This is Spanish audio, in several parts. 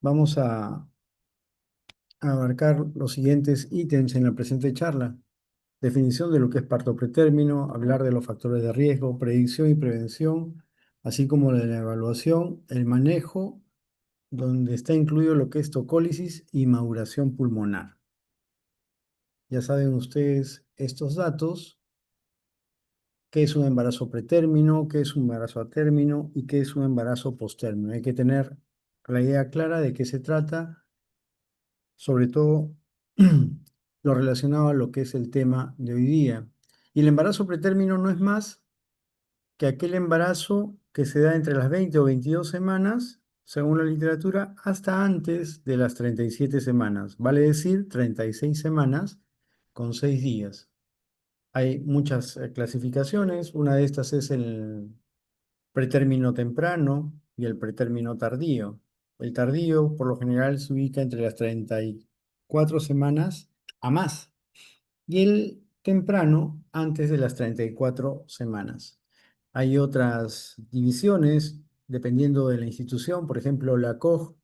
Vamos a abarcar los siguientes ítems en la presente charla. Definición de lo que es parto pretérmino, hablar de los factores de riesgo, predicción y prevención, así como de la evaluación, el manejo, donde está incluido lo que es tocólisis y maduración pulmonar. Ya saben ustedes estos datos, qué es un embarazo pretérmino, qué es un embarazo a término y qué es un embarazo postérmino. Hay que tener la idea clara de qué se trata, sobre todo lo relacionado a lo que es el tema de hoy día. Y el embarazo pretérmino no es más que aquel embarazo que se da entre las 20 o 22 semanas, según la literatura, hasta antes de las 37 semanas, vale decir 36 semanas con 6 días. Hay muchas clasificaciones, una de estas es el pretérmino temprano y el pretérmino tardío. El tardío, por lo general, se ubica entre las 34 semanas a más y el temprano antes de las 34 semanas. Hay otras divisiones dependiendo de la institución. Por ejemplo, la COG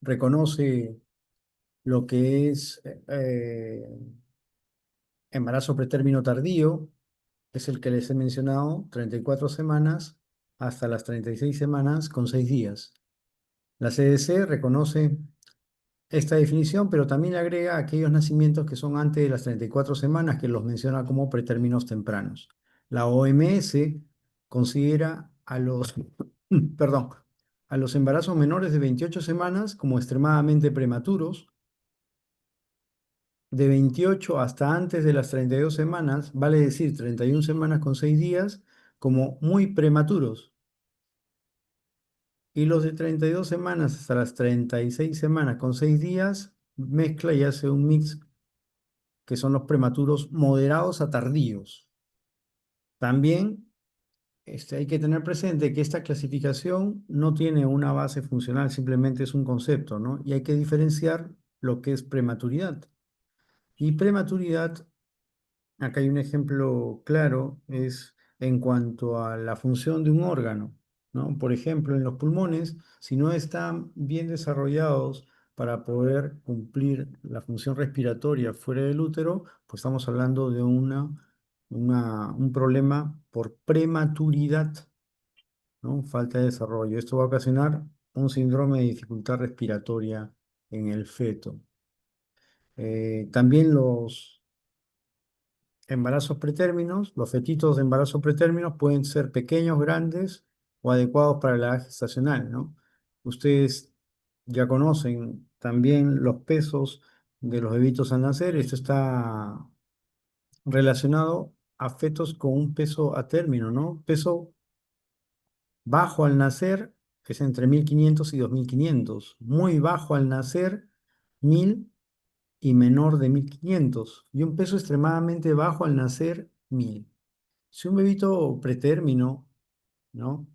reconoce lo que es embarazo pretérmino tardío, es el que les he mencionado, 34 semanas hasta las 36 semanas con 6 días. La CDC reconoce esta definición, pero también le agrega aquellos nacimientos que son antes de las 34 semanas, que los menciona como pretérminos tempranos. La OMS considera a los, perdón, a los embarazos menores de 28 semanas como extremadamente prematuros, de 28 hasta antes de las 32 semanas, vale decir 31 semanas con 6 días, como muy prematuros. Y los de 32 semanas hasta las 36 semanas con 6 días, mezcla y hace un mix que son los prematuros moderados a tardíos. También hay que tener presente que esta clasificación no tiene una base funcional, simplemente es un concepto, ¿no? Y hay que diferenciar lo que es prematuridad. Y prematuridad, acá hay un ejemplo claro, es en cuanto a la función de un órgano, ¿no? Por ejemplo, en los pulmones, si no están bien desarrollados para poder cumplir la función respiratoria fuera del útero, pues estamos hablando de un problema por prematuridad, ¿no? Falta de desarrollo. Esto va a ocasionar un síndrome de dificultad respiratoria en el feto. También los embarazos pretérminos, los fetitos de embarazo pretérminos pueden ser pequeños, grandes o adecuados para la edad gestacional, ¿no? Ustedes ya conocen también los pesos de los bebitos al nacer. Esto está relacionado a fetos con un peso a término, ¿no? Peso bajo al nacer es entre 1500 y 2500. Muy bajo al nacer, 1000 y menor de 1500. Y un peso extremadamente bajo al nacer, 1000. Si un bebito pretérmino, ¿no?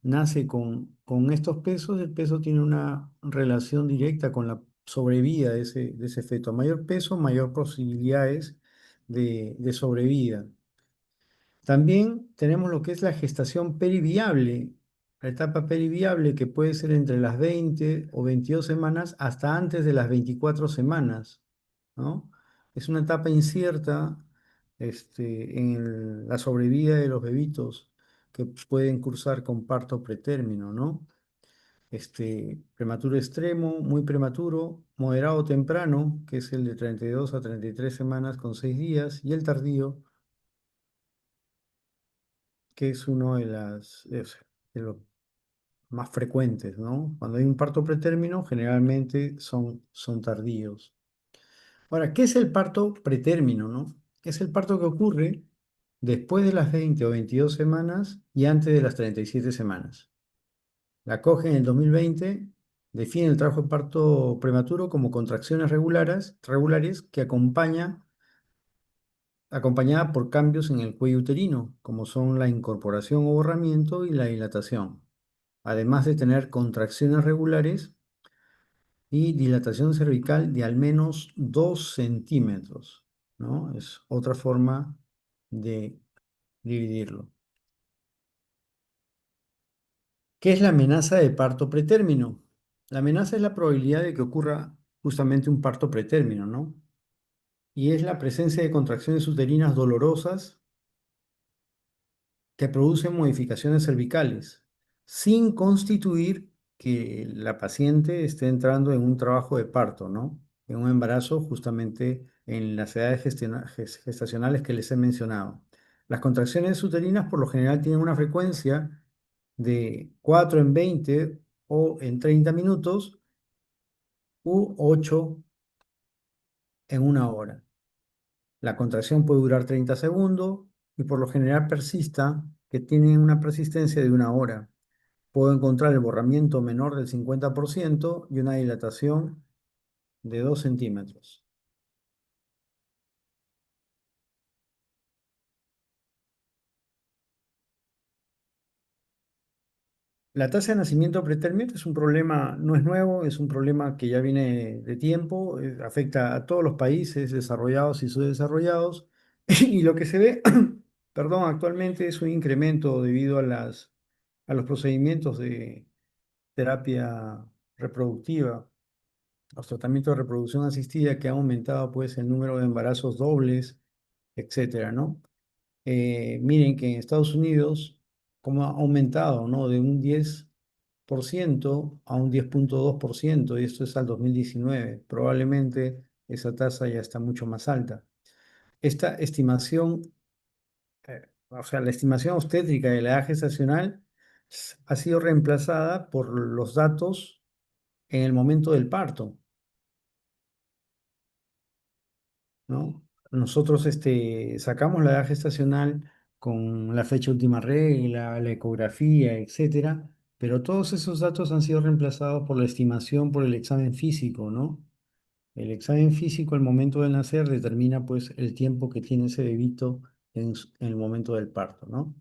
nace con estos pesos, el peso tiene una relación directa con la sobrevida de ese feto. A mayor peso, mayor posibilidades de sobrevida. También tenemos lo que es la gestación periviable, la etapa periviable que puede ser entre las 20 o 22 semanas hasta antes de las 24 semanas, ¿no? Es una etapa incierta en la sobrevida de los bebitos que pueden cursar con parto pretérmino, ¿no? Prematuro extremo, muy prematuro, moderado temprano, que es el de 32 a 33 semanas con 6 días, y el tardío, que es uno de los más frecuentes, ¿no? Cuando hay un parto pretérmino, generalmente son tardíos. Ahora, ¿qué es el parto pretérmino, no? Es el parto que ocurre después de las 20 o 22 semanas y antes de las 37 semanas. La COGE en el 2020 define el trabajo de parto prematuro como contracciones regulares que acompañada por cambios en el cuello uterino, como son la incorporación o borramiento y la dilatación, además de tener contracciones regulares y dilatación cervical de al menos 2 centímetros, ¿no? Es otra forma de dividirlo. ¿Qué es la amenaza de parto pretérmino? La amenaza es la probabilidad de que ocurra justamente un parto pretérmino, ¿no? Y es la presencia de contracciones uterinas dolorosas que producen modificaciones cervicales, sin constituir que la paciente esté entrando en un trabajo de parto, ¿no? En un embarazo justamente en las edades gestacionales que les he mencionado. Las contracciones uterinas por lo general tienen una frecuencia de 4 en 20 o en 30 minutos u 8 en una hora. La contracción puede durar 30 segundos y por lo general persista, que tiene una persistencia de una hora. Puedo encontrar el borramiento menor del 50% y una dilatación de 2 centímetros. La tasa de nacimiento pretérmino es un problema, no es nuevo, es un problema que ya viene de tiempo, afecta a todos los países desarrollados y subdesarrollados, y lo que se ve, perdón, actualmente es un incremento debido a los procedimientos de terapia reproductiva, los tratamientos de reproducción asistida que han aumentado pues el número de embarazos dobles, etcétera, ¿no? Miren que en Estados Unidos, como ha aumentado, ¿no? De un 10% a un 10,2%, y esto es al 2019. Probablemente esa tasa ya está mucho más alta. Esta estimación, o sea, la estimación obstétrica de la edad gestacional ha sido reemplazada por los datos en el momento del parto, ¿no? Nosotros sacamos la edad gestacional con la fecha última regla, la ecografía, etcétera, pero todos esos datos han sido reemplazados por la estimación por el examen físico, ¿no? El examen físico al momento de nacer determina pues el tiempo que tiene ese bebito en el momento del parto, ¿no?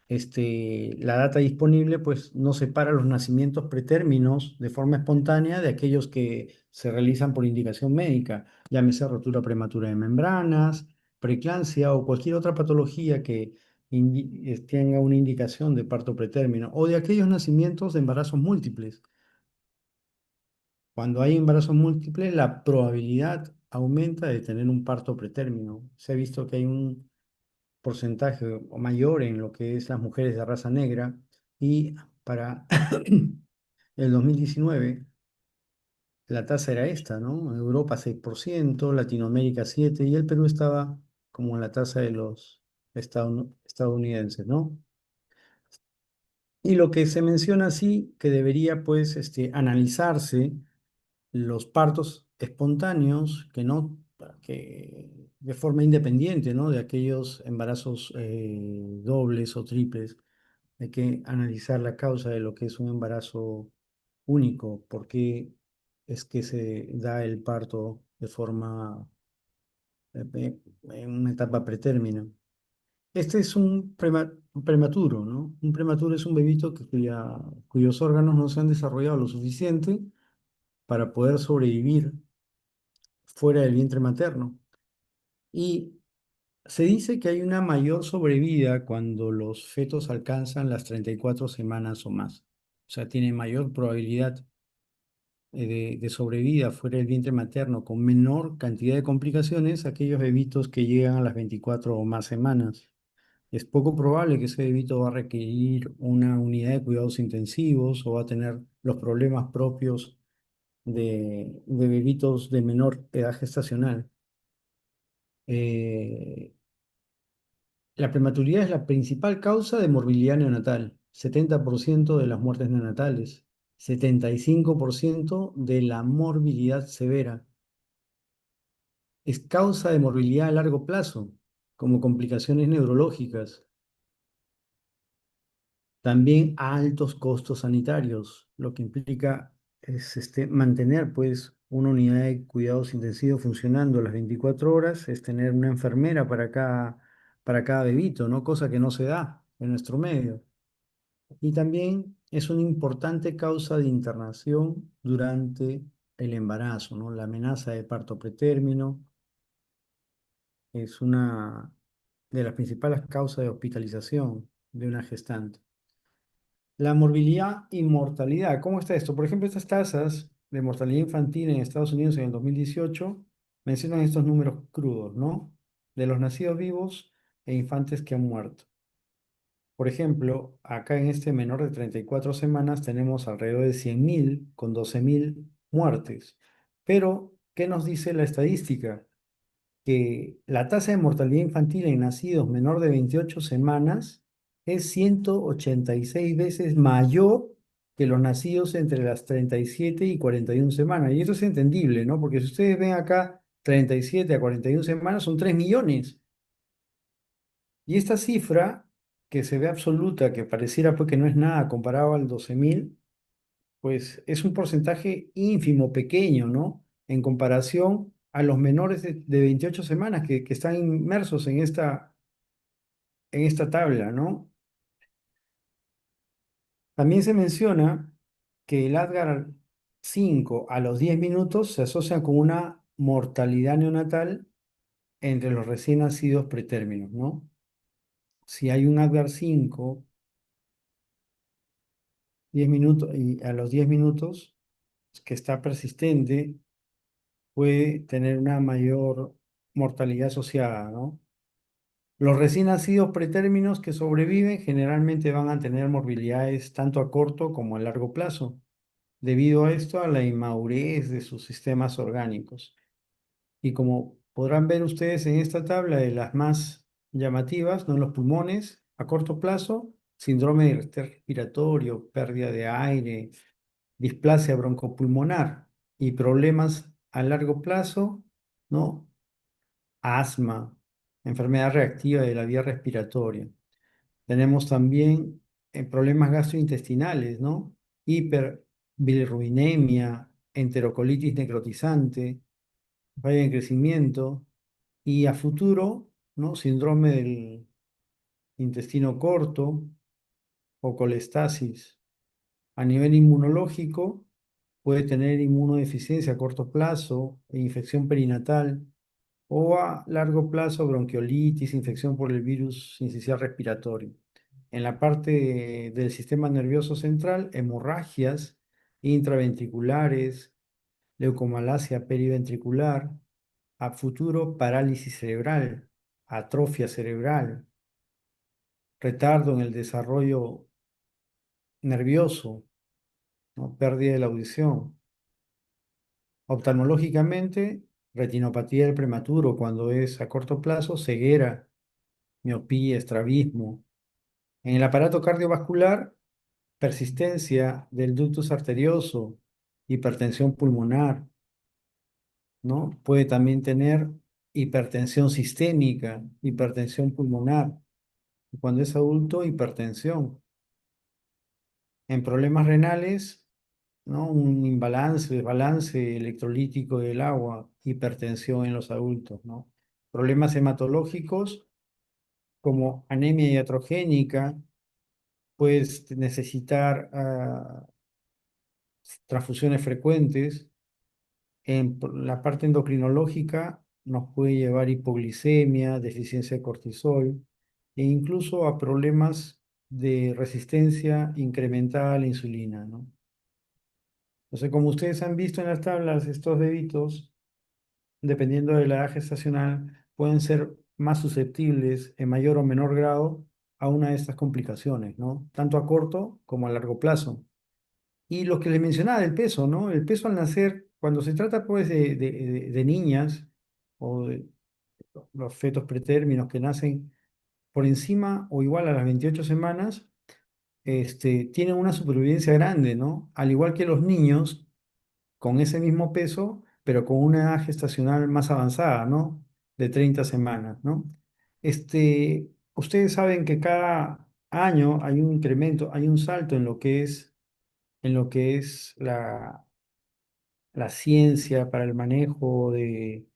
La data disponible pues no separa los nacimientos pretérminos de forma espontánea de aquellos que se realizan por indicación médica, llámese rotura prematura de membranas, preeclampsia o cualquier otra patología que tenga una indicación de parto pretérmino o de aquellos nacimientos de embarazos múltiples. Cuando hay embarazos múltiples, la probabilidad aumenta de tener un parto pretérmino. Se ha visto que hay un porcentaje o mayor en lo que es las mujeres de raza negra y para el 2019 la tasa era esta, ¿no? Europa 6%, Latinoamérica 7% y el Perú estaba como en la tasa de los estadounidenses, ¿no? Y lo que se menciona así, que debería pues analizarse los partos espontáneos, que de forma independiente, ¿no? De aquellos embarazos dobles o triples, hay que analizar la causa de lo que es un embarazo único, por qué es que se da el parto de forma en una etapa pretérmino. Este es un prematuro, ¿no? Un prematuro es un bebito cuyos órganos no se han desarrollado lo suficiente para poder sobrevivir fuera del vientre materno. Y se dice que hay una mayor sobrevida cuando los fetos alcanzan las 34 semanas o más. O sea, tiene mayor probabilidad de sobrevida fuera del vientre materno con menor cantidad de complicaciones aquellos bebitos que llegan a las 24 o más semanas. Es poco probable que ese bebito va a requerir una unidad de cuidados intensivos o va a tener los problemas propios de bebitos de menor edad gestacional. Eh, la prematuridad es la principal causa de morbilidad neonatal, 70% de las muertes neonatales, 75% de la morbilidad severa. Es causa de morbilidad a largo plazo, como complicaciones neurológicas. También altos costos sanitarios, lo que implica es mantener pues una unidad de cuidados intensivos funcionando las 24 horas, es tener una enfermera para cada bebito, ¿no? Cosa que no se da en nuestro medio. Y también es una importante causa de internación durante el embarazo, ¿no? La amenaza de parto pretérmino es una de las principales causas de hospitalización de una gestante. La morbilidad y mortalidad. ¿Cómo está esto? Por ejemplo, estas tasas de mortalidad infantil en Estados Unidos en el 2018 mencionan estos números crudos, ¿no? De los nacidos vivos e infantes que han muerto. Por ejemplo, acá en este menor de 34 semanas tenemos alrededor de 100.000 con 12.000 muertes. Pero, ¿qué nos dice la estadística? Que la tasa de mortalidad infantil en nacidos menor de 28 semanas es 186 veces mayor que los nacidos entre las 37 y 41 semanas. Y eso es entendible, ¿no? Porque si ustedes ven acá 37 a 41 semanas son 3 millones. Y esta cifra, que se ve absoluta, que pareciera pues que no es nada comparado al 12.000, pues es un porcentaje ínfimo, pequeño, ¿no? En comparación a los menores de 28 semanas que están inmersos en esta tabla, ¿no? También se menciona que el Adgar 5 a los 10 minutos se asocia con una mortalidad neonatal entre los recién nacidos pretérminos, ¿no? Si hay un Adgar 5, 10 minutos, y a los 10 minutos, que está persistente, puede tener una mayor mortalidad asociada, ¿no? Los recién nacidos pretérminos que sobreviven generalmente van a tener morbilidades tanto a corto como a largo plazo, debido a esto a la inmadurez de sus sistemas orgánicos. Y como podrán ver ustedes en esta tabla de las más llamativas, ¿no? Los pulmones a corto plazo, síndrome respiratorio, pérdida de aire, displasia broncopulmonar y problemas a largo plazo, ¿no? Asma, enfermedad reactiva de la vía respiratoria. Tenemos también problemas gastrointestinales, ¿no? Hiperbilirrubinemia, enterocolitis necrotizante, falla en crecimiento y a futuro, ¿no? Síndrome del intestino corto o colestasis. A nivel inmunológico, puede tener inmunodeficiencia a corto plazo e infección perinatal o a largo plazo bronquiolitis, infección por el virus sincicial respiratorio. En la parte del sistema nervioso central, hemorragias intraventriculares, leucomalacia periventricular, a futuro parálisis cerebral, atrofia cerebral, retardo en el desarrollo nervioso, ¿no? Pérdida de la audición. Oftalmológicamente, retinopatía del prematuro cuando es a corto plazo, ceguera, miopía, estrabismo. En el aparato cardiovascular, persistencia del ductus arterioso, hipertensión pulmonar, ¿no? Puede también tener hipertensión sistémica, hipertensión pulmonar. Y cuando es adulto, hipertensión. En problemas renales, ¿no? Un imbalance, desbalance electrolítico del agua, hipertensión en los adultos, ¿no? Problemas hematológicos como anemia iatrogénica, puedes necesitar transfusiones frecuentes. La parte endocrinológica nos puede llevar hipoglicemia, deficiencia de cortisol e incluso a problemas de resistencia incrementada a la insulina, ¿no? Entonces, como ustedes han visto en las tablas, estos bebitos, dependiendo de la edad gestacional, pueden ser más susceptibles en mayor o menor grado a una de estas complicaciones, ¿no? Tanto a corto como a largo plazo. Y lo que les mencionaba del peso, ¿no? El peso al nacer, cuando se trata pues de niñas o de los fetos pretérminos que nacen por encima o igual a las 28 semanas, tienen una supervivencia grande, ¿no? Al igual que los niños con ese mismo peso, pero con una edad gestacional más avanzada, ¿no? De 30 semanas, ¿no? Ustedes saben que cada año hay un incremento, hay un salto en lo que es la ciencia para el manejo de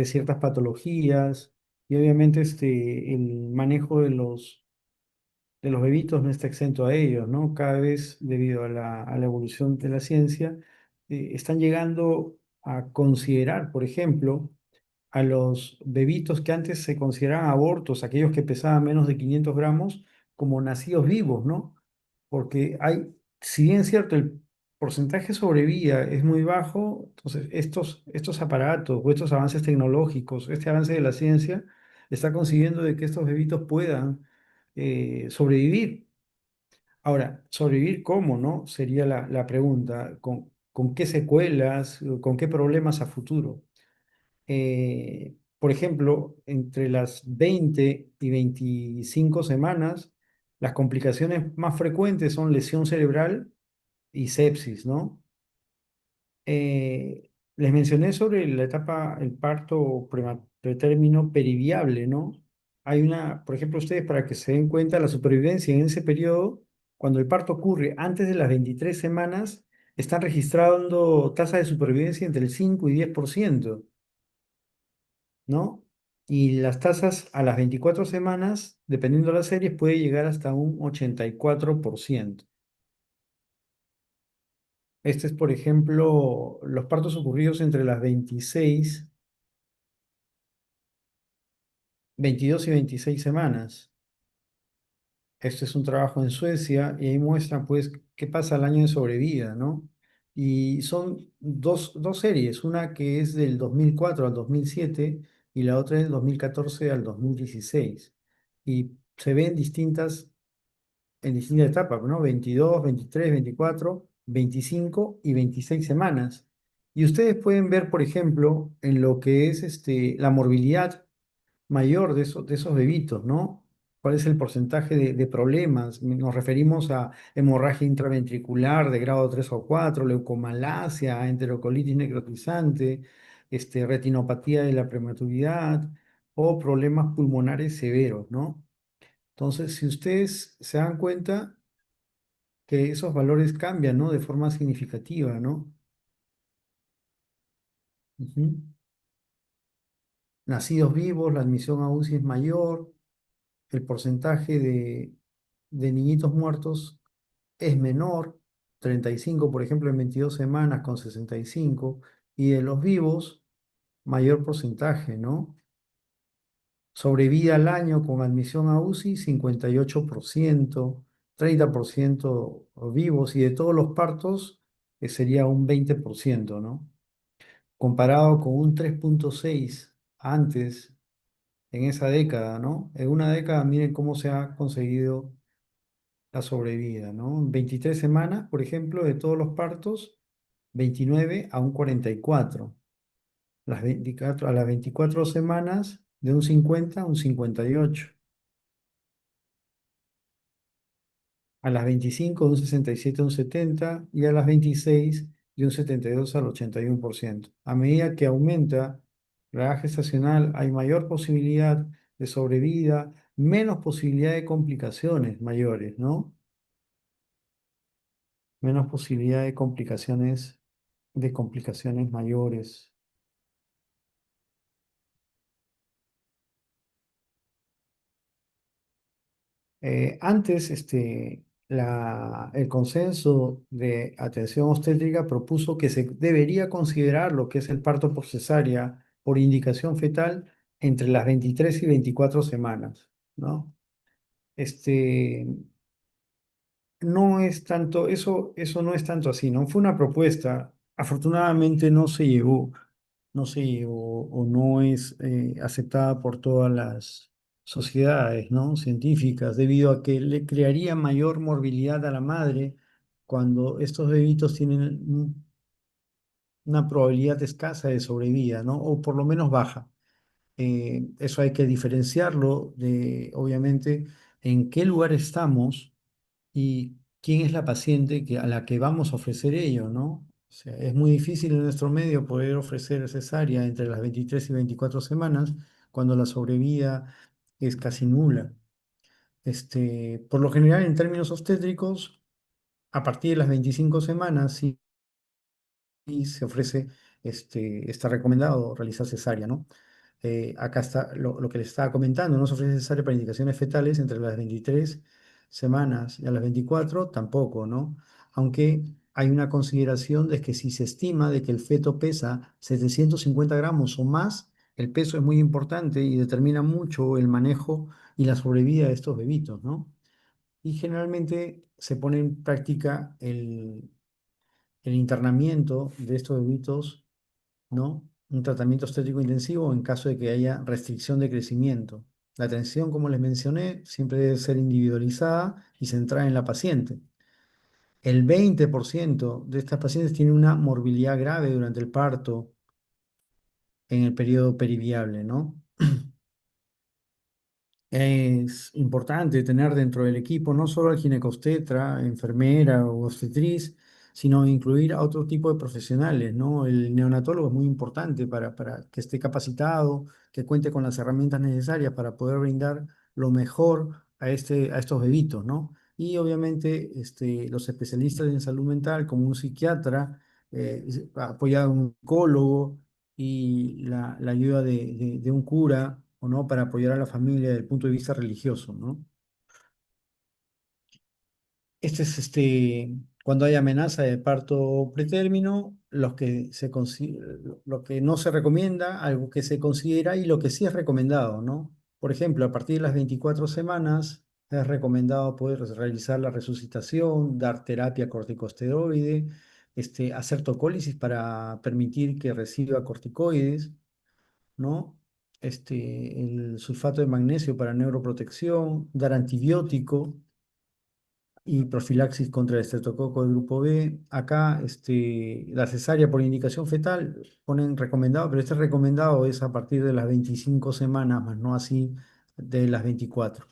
ciertas patologías y obviamente el manejo de los bebitos no está exento a ellos, ¿no? Cada vez debido a a la evolución de la ciencia, están llegando a considerar, por ejemplo, a los bebitos que antes se consideraban abortos, aquellos que pesaban menos de 500 gramos, como nacidos vivos, ¿no? porque hay, si bien es cierto, el porcentaje de sobrevida es muy bajo, entonces estos aparatos o estos avances tecnológicos, este avance de la ciencia, está consiguiendo de que estos bebitos puedan sobrevivir. Ahora, ¿sobrevivir cómo, no? Sería la pregunta. ¿Con qué secuelas, con qué problemas a futuro? Por ejemplo, entre las 20 y 25 semanas, las complicaciones más frecuentes son lesión cerebral y sepsis, ¿no? Les mencioné sobre la etapa, el parto pretérmino periviable, ¿no? Hay una, por ejemplo, ustedes para que se den cuenta, la supervivencia en ese periodo, cuando el parto ocurre antes de las 23 semanas, están registrando tasas de supervivencia entre el 5 y 10%, ¿no? Y las tasas a las 24 semanas, dependiendo de las series, puede llegar hasta un 84%. Este es, por ejemplo, los partos ocurridos entre las 26, 22 y 26 semanas. Este es un trabajo en Suecia y ahí muestran, pues, qué pasa al año de sobrevida, ¿no? Y son dos series, una que es del 2004 al 2007 y la otra es del 2014 al 2016. Y se ven en distintas etapas, ¿no? 22, 23, 24, 25 y 26 semanas. Y ustedes pueden ver, por ejemplo, en lo que es la morbilidad mayor de esos bebitos, ¿no? ¿Cuál es el porcentaje de problemas? Nos referimos a hemorragia intraventricular de grado 3 o 4, leucomalacia, enterocolitis necrotizante, retinopatía de la prematuridad o problemas pulmonares severos, ¿no? Entonces, si ustedes se dan cuenta que esos valores cambian, ¿no? De forma significativa, ¿no? Ujú. Nacidos vivos, la admisión a UCI es mayor, el porcentaje de niñitos muertos es menor, 35 por ejemplo, en 22 semanas con 65, y de los vivos, mayor porcentaje, ¿no? Sobrevida al año con admisión a UCI, 58%, 30% vivos, y de todos los partos, sería un 20%, ¿no? Comparado con un 3,6 antes, en esa década, ¿no? En una década, miren cómo se ha conseguido la sobrevida, ¿no? En 23 semanas, por ejemplo, de todos los partos, 29 a un 44. A las 24 semanas, de un 50 a un 58. A las 25 de un 67 a un 70 y a las 26 de un 72 al 81%. A medida que aumenta la edad gestacional, hay mayor posibilidad de sobrevida, menos posibilidad de complicaciones mayores, ¿no? Menos posibilidad de complicaciones mayores. Antes, el consenso de atención obstétrica propuso que se debería considerar lo que es el parto por cesárea por indicación fetal entre las 23 y 24 semanas, ¿no? Este, no es tanto, eso no es tanto así, ¿no? Fue una propuesta, afortunadamente no se llevó o no es aceptada por todas las sociedades, ¿no? Científicas, debido a que le crearía mayor morbilidad a la madre cuando estos bebitos tienen una probabilidad escasa de sobrevida, ¿no? O por lo menos baja. Eso hay que diferenciarlo de, obviamente, en qué lugar estamos y quién es la paciente a la que vamos a ofrecer ello, ¿no? O sea, es muy difícil en nuestro medio poder ofrecer cesárea entre las 23 y 24 semanas cuando la sobrevida es casi nula. Por lo general, en términos obstétricos, a partir de las 25 semanas, sí y se ofrece, está recomendado realizar cesárea, ¿no? Acá está lo que les estaba comentando, no se ofrece cesárea para indicaciones fetales entre las 23 semanas y a las 24 tampoco, ¿no? Aunque hay una consideración de que si se estima de que el feto pesa 750 gramos o más, el peso es muy importante y determina mucho el manejo y la sobrevida de estos bebitos, ¿no? y generalmente se pone en práctica el internamiento de estos bebitos, ¿no? Un tratamiento obstétrico intensivo en caso de que haya restricción de crecimiento. La atención, como les mencioné, siempre debe ser individualizada y centrada en la paciente. El 20% de estas pacientes tienen una morbilidad grave durante el parto en el periodo periviable, ¿no? Es importante tener dentro del equipo no solo al ginecobstetra, enfermera o obstetriz, sino incluir a otro tipo de profesionales, ¿no? El neonatólogo es muy importante para que esté capacitado, que cuente con las herramientas necesarias para poder brindar lo mejor a estos bebitos, ¿no? Y obviamente los especialistas en salud mental, como un psiquiatra, apoyado en un oncólogo y la ayuda de un cura, ¿o no? Para apoyar a la familia desde el punto de vista religioso, ¿no? Este es cuando hay amenaza de parto pretérmino, lo que no se recomienda, algo que se considera y lo que sí es recomendado, ¿no? Por ejemplo, a partir de las 24 semanas es recomendado poder realizar la resucitación, dar terapia corticosteroide, hacer tocólisis para permitir que reciba corticoides, ¿no? El sulfato de magnesio para neuroprotección, dar antibiótico y profilaxis contra el estreptococo del grupo B. Acá, la cesárea por indicación fetal ponen recomendado, pero este recomendado es a partir de las 25 semanas, más no así de las 24.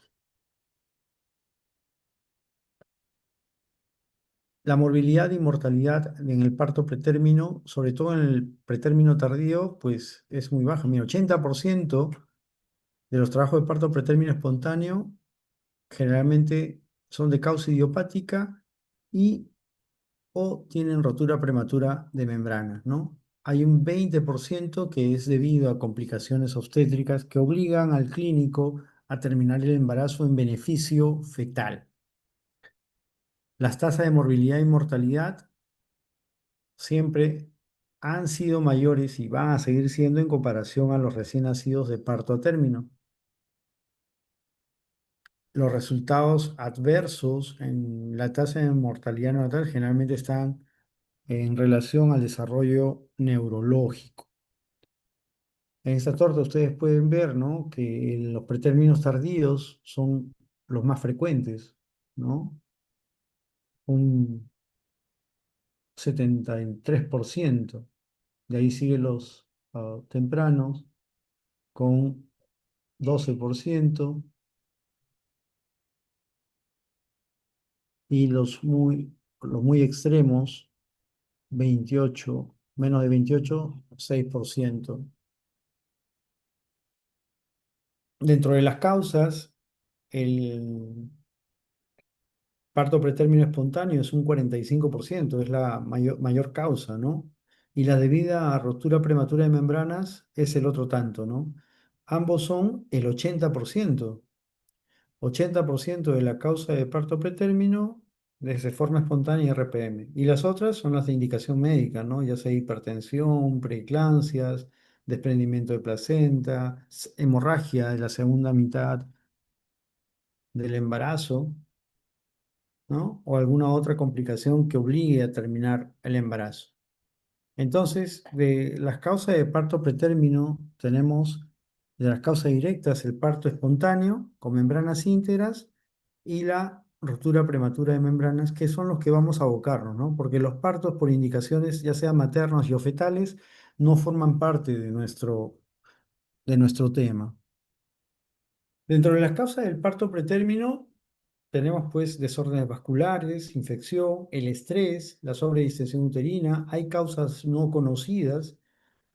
La morbilidad y mortalidad en el parto pretérmino, sobre todo en el pretérmino tardío, pues es muy baja. Mira, 80% de los trabajos de parto pretérmino espontáneo generalmente son de causa idiopática y o tienen rotura prematura de membranas, ¿no? Hay un 20% que es debido a complicaciones obstétricas que obligan al clínico a terminar el embarazo en beneficio fetal. Las tasas de morbilidad y mortalidad siempre han sido mayores y van a seguir siendo en comparación a los recién nacidos de parto a término. Los resultados adversos en la tasa de mortalidad neonatal generalmente están en relación al desarrollo neurológico. En esta torta ustedes pueden ver, ¿no? Que los pretérminos tardíos son los más frecuentes, ¿no? Un 73%. De ahí siguen los tempranos con 12% y los muy extremos, 28, menos de 28, 6%. Dentro de las causas, el parto pretérmino espontáneo es un 45%, es la mayor causa, ¿no? Y la debida a rotura prematura de membranas es el otro tanto, ¿no? Ambos son el 80%. 80% de la causa de parto pretérmino es de forma espontánea y RPM. Y las otras son las de indicación médica, ¿no? Ya sea hipertensión, preeclampsias, desprendimiento de placenta, hemorragia de la segunda mitad del embarazo, ¿no? O alguna otra complicación que obligue a terminar el embarazo. Entonces, de las causas de parto pretérmino, tenemos de las causas directas el parto espontáneo con membranas íntegras y la ruptura prematura de membranas, que son los que vamos a abocarnos, ¿no? Porque los partos por indicaciones, ya sean maternos y o fetales, no forman parte de nuestro tema. Dentro de las causas del parto pretérmino, tenemos pues desórdenes vasculares, infección, el estrés, la sobredistensión uterina, hay causas no conocidas,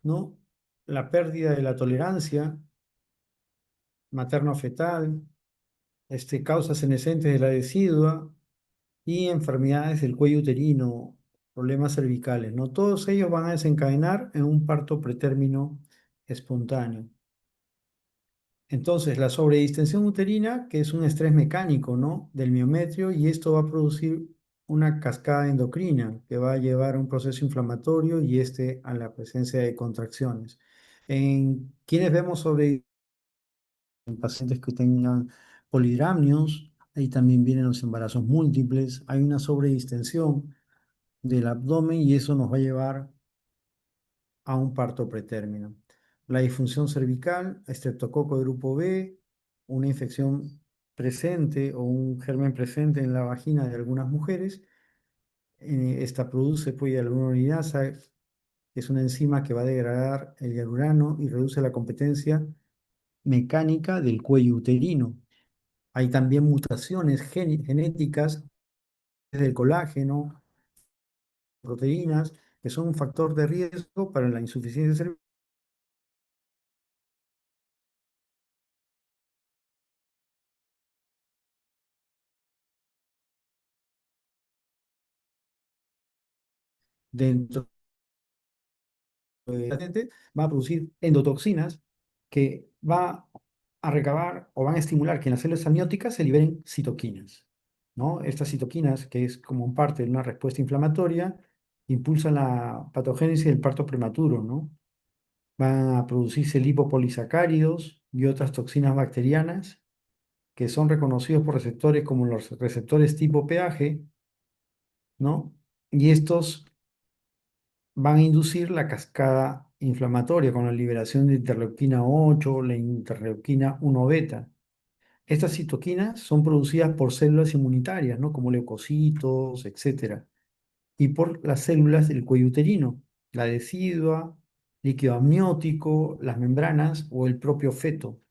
¿no? La pérdida de la tolerancia materno-fetal, causas senescentes de la decidua y enfermedades del cuello uterino, problemas cervicales, ¿no? Todos ellos van a desencadenar en un parto pretérmino espontáneo. Entonces, la sobredistensión uterina, que es un estrés mecánico, ¿no? Del miometrio, y esto va a producir una cascada endocrina que va a llevar a un proceso inflamatorio y a la presencia de contracciones. En quienes vemos sobre en pacientes que tengan polidramnios Ahí también vienen los embarazos múltiples. Hay una sobredistensión del abdomen y eso nos va a llevar a un parto pretérmino. La disfunción cervical, estreptococo de grupo B, una infección presente o un germen presente en la vagina de algunas mujeres. Esta produce pues hialuronidasa, que es una enzima que va a degradar el hialurano y reduce la competencia mecánica del cuello uterino. Hay también mutaciones genéticas del colágeno, proteínas, que son un factor de riesgo para la insuficiencia cervical dentro la gente va a producir endotoxinas que va a recabar o van a estimular que en las células amnióticas se liberen citoquinas, ¿no? Estas citoquinas, que es como parte de una respuesta inflamatoria, impulsan la patogénesis del parto prematuro, ¿no? Van a producirse lipopolisacáridos y otras toxinas bacterianas que son reconocidos por receptores como los receptores tipo pH, ¿no? Y estos van a inducir la cascada inflamatoria con la liberación de interleuquina 8, la interleuquina 1 beta. Estas citoquinas son producidas por células inmunitarias, ¿no? Como leucocitos, etcétera, y por las células del cuello uterino, la decidua, líquido amniótico, las membranas o el propio feto.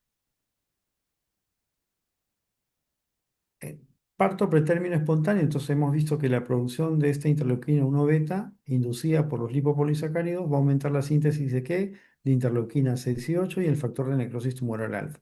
eh, Parto pretérmino espontáneo, entonces hemos visto que la producción de esta interleuquina 1 beta, inducida por los lipopolisacáridos, va a aumentar la síntesis de qué? De interleuquina 6 y 8 y el factor de necrosis tumoral alfa.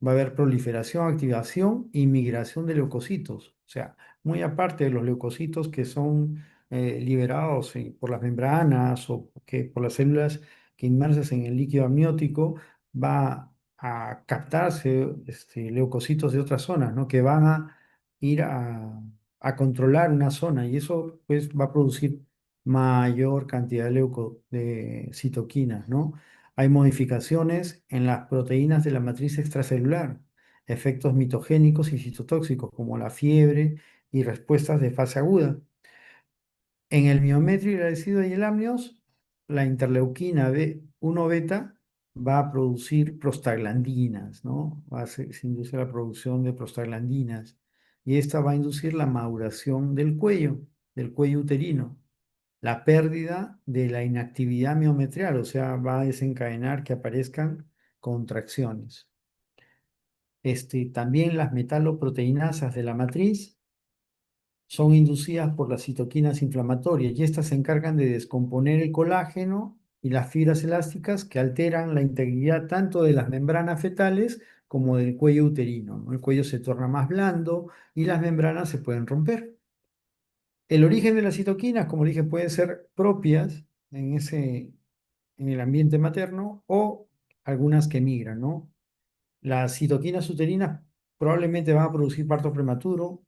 Va a haber proliferación, activación y migración de leucocitos. O sea, muy aparte de los leucocitos que son liberados por las membranas o que por las células que inmersas en el líquido amniótico, va a captarse leucocitos de otras zonas, ¿no? Que van a ir a controlar una zona y eso pues va a producir mayor cantidad de citoquinas, ¿no? Hay modificaciones en las proteínas de la matriz extracelular, efectos mitogénicos y citotóxicos como la fiebre y respuestas de fase aguda. En el miometrio y la decidua y el amnios, la interleuquina B1 beta va a producir prostaglandinas, ¿no? Se induce la producción de prostaglandinas y esta va a inducir la maduración del cuello uterino, la pérdida de la inactividad miometrial, o sea, va a desencadenar que aparezcan contracciones. También las metaloproteinasas de la matriz son inducidas por las citoquinas inflamatorias y estas se encargan de descomponer el colágeno y las fibras elásticas que alteran la integridad tanto de las membranas fetales como del cuello uterino, ¿no? El cuello se torna más blando y las membranas se pueden romper. El origen de las citoquinas, como dije, pueden ser propias en el ambiente materno o algunas que migran, ¿no? Las citoquinas uterinas probablemente van a producir parto prematuro,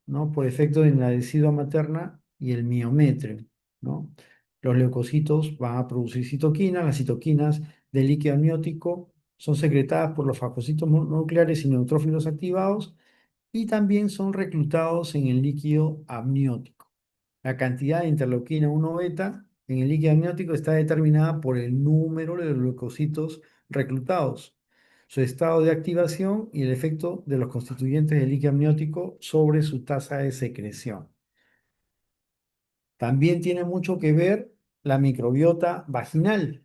¿no? Por efecto de la decidua materna y el miometrio, ¿no? Los leucocitos van a producir citoquinas, las citoquinas del líquido amniótico son secretadas por los fagocitos nucleares y neutrófilos activados y también son reclutados en el líquido amniótico. La cantidad de interleuquina 1 beta en el líquido amniótico está determinada por el número de leucocitos reclutados, su estado de activación y el efecto de los constituyentes del líquido amniótico sobre su tasa de secreción. También tiene mucho que ver la microbiota vaginal,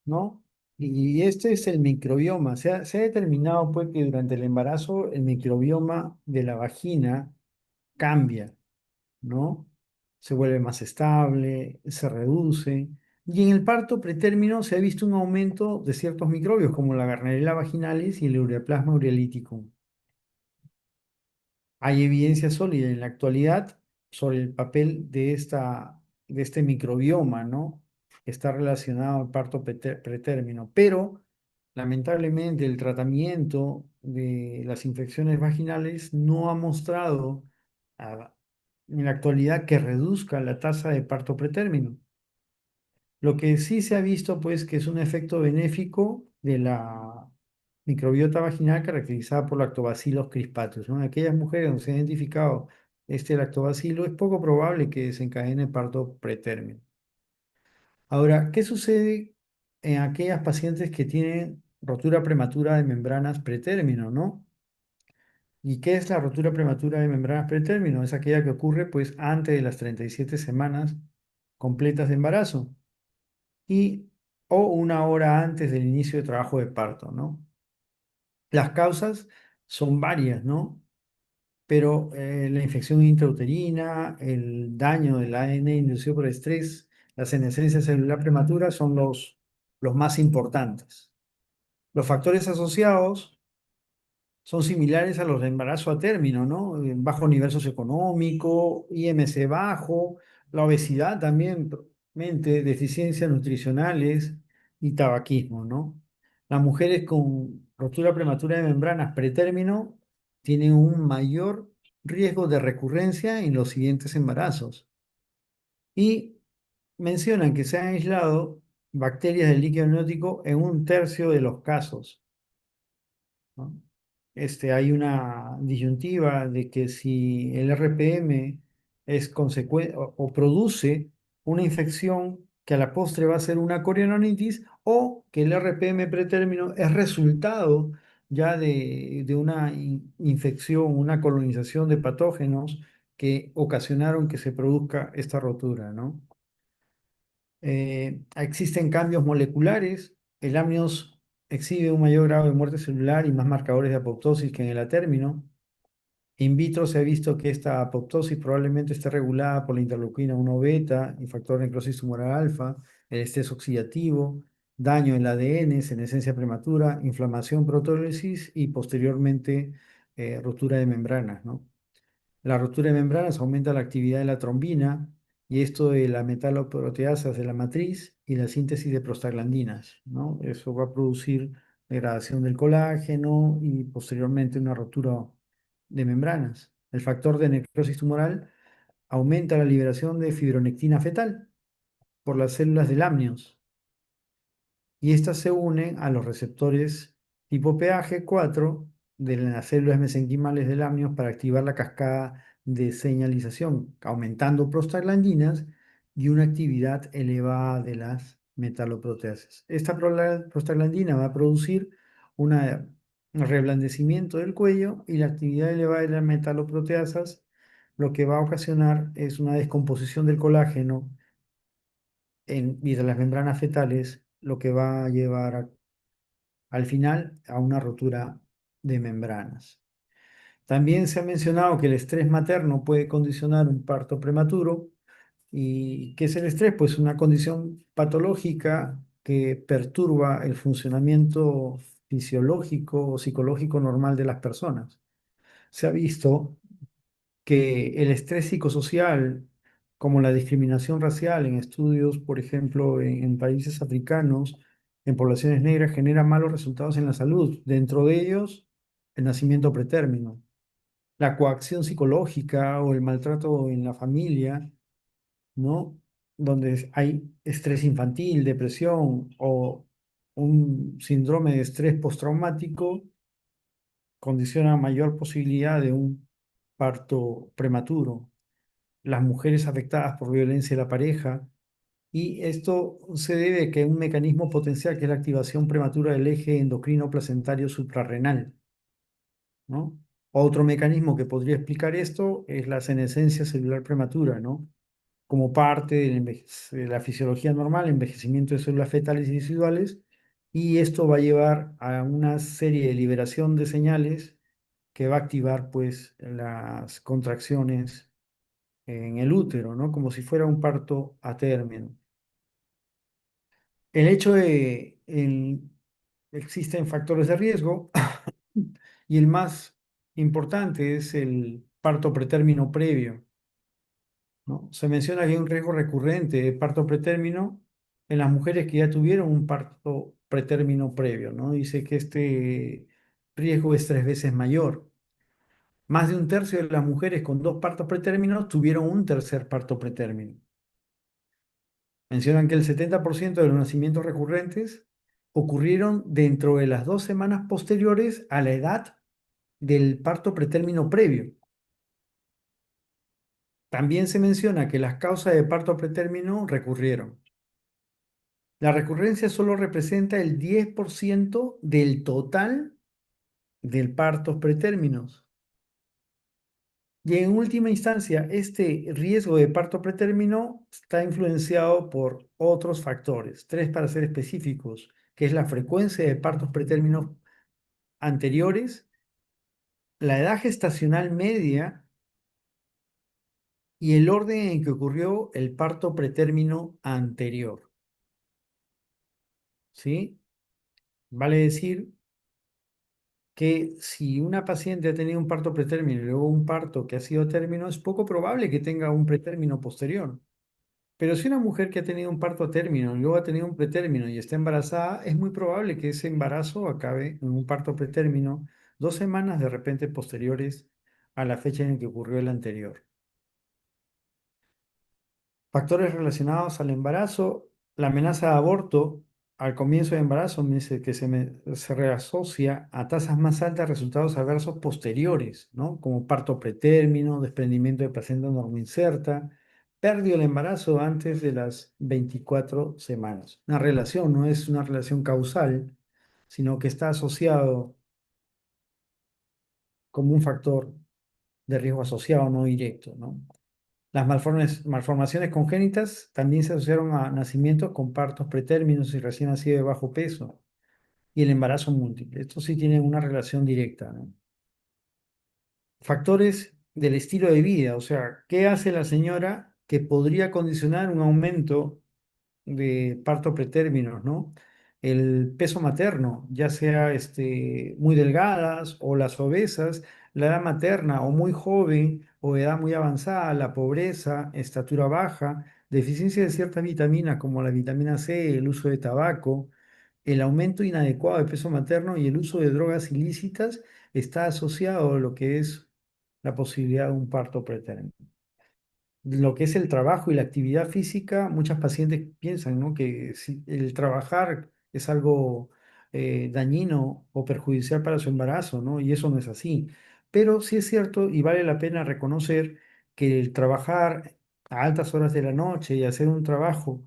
¿no? Y este es el microbioma. Se ha determinado pues, que durante el embarazo el microbioma de la vagina cambia, ¿no? Se vuelve más estable, se reduce. Y en el parto pretérmino se ha visto un aumento de ciertos microbios, como la Gardnerella vaginalis y el Ureaplasma urealyticum. Hay evidencia sólida en la actualidad sobre el papel de este microbioma, ¿no? Que está relacionado al parto pretérmino, pero lamentablemente el tratamiento de las infecciones vaginales no ha mostrado ah, en la actualidad que reduzca la tasa de parto pretérmino. Lo que sí se ha visto, pues, que es un efecto benéfico de microbiota vaginal caracterizada por lactobacillus crispatus, ¿no? En aquellas mujeres donde se ha identificado este lactobacilo, es poco probable que desencadene parto pretérmino. Ahora, ¿qué sucede en aquellas pacientes que tienen rotura prematura de membranas pretérmino, ¿no? ¿Y qué es la rotura prematura de membranas pretérmino? Es aquella que ocurre pues antes de las 37 semanas completas de embarazo y o una hora antes del inicio de trabajo de parto, ¿no? Las causas son varias, ¿no? Pero la infección intrauterina, el daño del ADN inducido por estrés, la senescencia celular prematura son los más importantes. Los factores asociados son similares a los de embarazo a término, ¿no? Bajo nivel socioeconómico, IMC bajo, la obesidad también, probablemente, deficiencias nutricionales y tabaquismo, ¿no? Las mujeres con rotura prematura de membranas pretérmino tienen un mayor riesgo de recurrencia en los siguientes embarazos. Y mencionan que se han aislado bacterias del líquido amniótico en un tercio de los casos, ¿no? Hay una disyuntiva de que si el RPM es o produce una infección que a la postre va a ser una corionitis o que el RPM pretérmino es resultado ya de una infección, una colonización de patógenos que ocasionaron que se produzca esta rotura, ¿no? Existen cambios moleculares. El amnios exhibe un mayor grado de muerte celular y más marcadores de apoptosis que en el atérmino. In vitro se ha visto que esta apoptosis probablemente esté regulada por la interleuquina 1 beta y factor de necrosis tumoral alfa, el estrés oxidativo, daño en el ADN, senescencia prematura, inflamación, protólisis y posteriormente ruptura de membranas, ¿no? La ruptura de membranas aumenta la actividad de la trombina y esto de la metaloproteasas de la matriz y la síntesis de prostaglandinas, ¿no? Eso va a producir degradación del colágeno y posteriormente una ruptura de membranas. El factor de necrosis tumoral aumenta la liberación de fibronectina fetal por las células del amnios y estas se unen a los receptores tipo PAG4 de las células mesenquimales del amnios para activar la cascada de señalización, aumentando prostaglandinas y una actividad elevada de las metaloproteasas. Esta prostaglandina va a producir un reblandecimiento del cuello y la actividad elevada de las metaloproteasas lo que va a ocasionar es una descomposición del colágeno y de las membranas fetales, lo que va a llevar al final a una rotura de membranas. También se ha mencionado que el estrés materno puede condicionar un parto prematuro. ¿Y qué es el estrés? Pues una condición patológica que perturba el funcionamiento fisiológico o psicológico normal de las personas. Se ha visto que el estrés psicosocial, como la discriminación racial en estudios, por ejemplo, en países africanos, en poblaciones negras, genera malos resultados en la salud. Dentro de ellos, el nacimiento pretérmino, la coacción psicológica o el maltrato en la familia, ¿no? Donde hay estrés infantil, depresión o un síndrome de estrés postraumático, condiciona mayor posibilidad de un parto prematuro. Las mujeres afectadas por violencia de la pareja, y esto se debe a que un mecanismo potencial que es la activación prematura del eje endocrino placentario suprarrenal, ¿no? Otro mecanismo que podría explicar esto es la senescencia celular prematura, ¿no? Como parte de la fisiología normal, envejecimiento de células fetales y residuales, y esto va a llevar a una serie de liberación de señales que va a activar pues las contracciones en el útero, ¿no? Como si fuera un parto a término. El hecho de existen factores de riesgo y el más importante es el parto pretérmino previo, ¿no? Se menciona que hay un riesgo recurrente de parto pretérmino en las mujeres que ya tuvieron un parto pretérmino previo, ¿no? Dice que este riesgo es 3 veces mayor. Más de un tercio de las mujeres con 2 partos pretérminos tuvieron un tercer parto pretérmino. Mencionan que el 70% de los nacimientos recurrentes ocurrieron dentro de las 2 semanas posteriores a la edad del parto pretérmino previo. También se menciona que las causas de parto pretérmino recurrieron. La recurrencia solo representa el 10% del total del partos pretérminos. Y en última instancia, este riesgo de parto pretérmino está influenciado por otros factores, tres para ser específicos, que es la frecuencia de partos pretérminos anteriores, la edad gestacional media y el orden en que ocurrió el parto pretérmino anterior. ¿Sí? Vale decir que si una paciente ha tenido un parto pretérmino y luego un parto que ha sido término, es poco probable que tenga un pretérmino posterior. Pero si una mujer que ha tenido un parto a término y luego ha tenido un pretérmino y está embarazada, es muy probable que ese embarazo acabe en un parto pretérmino 2 semanas de repente posteriores a la fecha en que ocurrió el anterior. Factores relacionados al embarazo, la amenaza de aborto al comienzo del embarazo me dice que se reasocia a tasas más altas de resultados adversos posteriores, ¿no? Como parto pretérmino, desprendimiento de placenta inserta, pérdida del embarazo antes de las 24 semanas. Una relación, no es una relación causal, sino que está asociado como un factor de riesgo asociado, no directo, ¿no? Las malformaciones congénitas también se asociaron a nacimientos con partos pretérminos y recién nacido de bajo peso y el embarazo múltiple. Estos sí tienen una relación directa, ¿no? Factores del estilo de vida, o sea, ¿qué hace la señora que podría condicionar un aumento de parto pretérminos, ¿no? El peso materno, ya sea muy delgadas o las obesas, la edad materna o muy joven o edad muy avanzada, la pobreza, estatura baja, deficiencia de ciertas vitaminas como la vitamina C, el uso de tabaco, el aumento inadecuado de peso materno y el uso de drogas ilícitas está asociado a lo que es la posibilidad de un parto pretérmino. Lo que es el trabajo y la actividad física, muchas pacientes piensan, ¿no?, que el trabajar es algo dañino o perjudicial para su embarazo, ¿no? Y eso no es así. Pero sí es cierto y vale la pena reconocer que el trabajar a altas horas de la noche y hacer un trabajo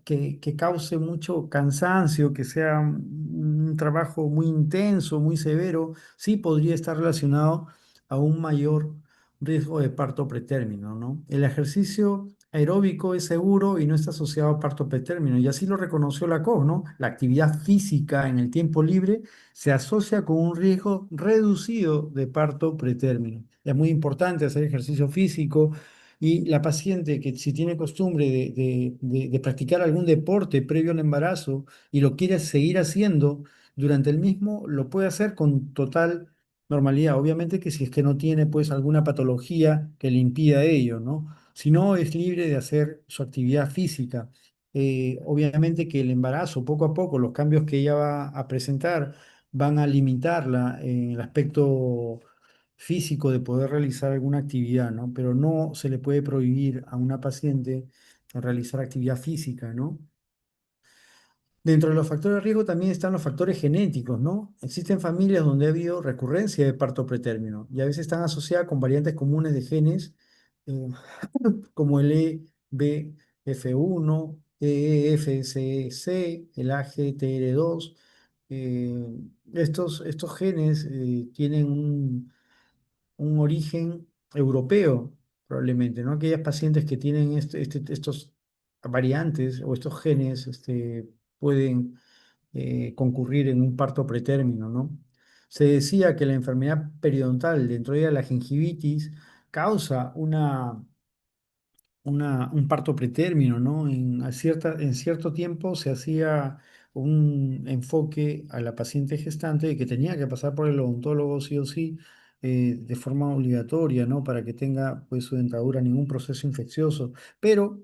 que cause mucho cansancio, que sea un trabajo muy intenso, muy severo, sí podría estar relacionado a un mayor riesgo de parto pretérmino, ¿no? El ejercicio aeróbico es seguro y no está asociado a parto pretérmino, y así lo reconoció la COG, ¿no? La actividad física en el tiempo libre se asocia con un riesgo reducido de parto pretérmino. Es muy importante hacer ejercicio físico y la paciente que si tiene costumbre de practicar algún deporte previo al embarazo y lo quiere seguir haciendo durante el mismo, lo puede hacer con total normalidad. Obviamente que si es que no tiene pues alguna patología que le impida ello, ¿no? Si no, es libre de hacer su actividad física. Obviamente que el embarazo, poco a poco, los cambios que ella va a presentar van a limitarla en el aspecto físico de poder realizar alguna actividad, ¿no? Pero no se le puede prohibir a una paciente realizar actividad física, ¿no? Dentro de los factores de riesgo también están los factores genéticos, ¿no? Existen familias donde ha habido recurrencia de parto pretérmino y a veces están asociadas con variantes comunes de genes eh, como el EBF1, EFCC, el AGTR2. Eh, estos genes tienen un origen europeo, probablemente, ¿no? Aquellas pacientes que tienen estos variantes o estos genes pueden concurrir en un parto pretérmino, ¿no? Se decía que la enfermedad periodontal, dentro de ella la gingivitis, causa un parto pretérmino, ¿no? En cierto tiempo se hacía un enfoque a la paciente gestante de que tenía que pasar por el odontólogo sí o sí, de forma obligatoria, ¿no? Para que tenga pues su dentadura ningún proceso infeccioso. Pero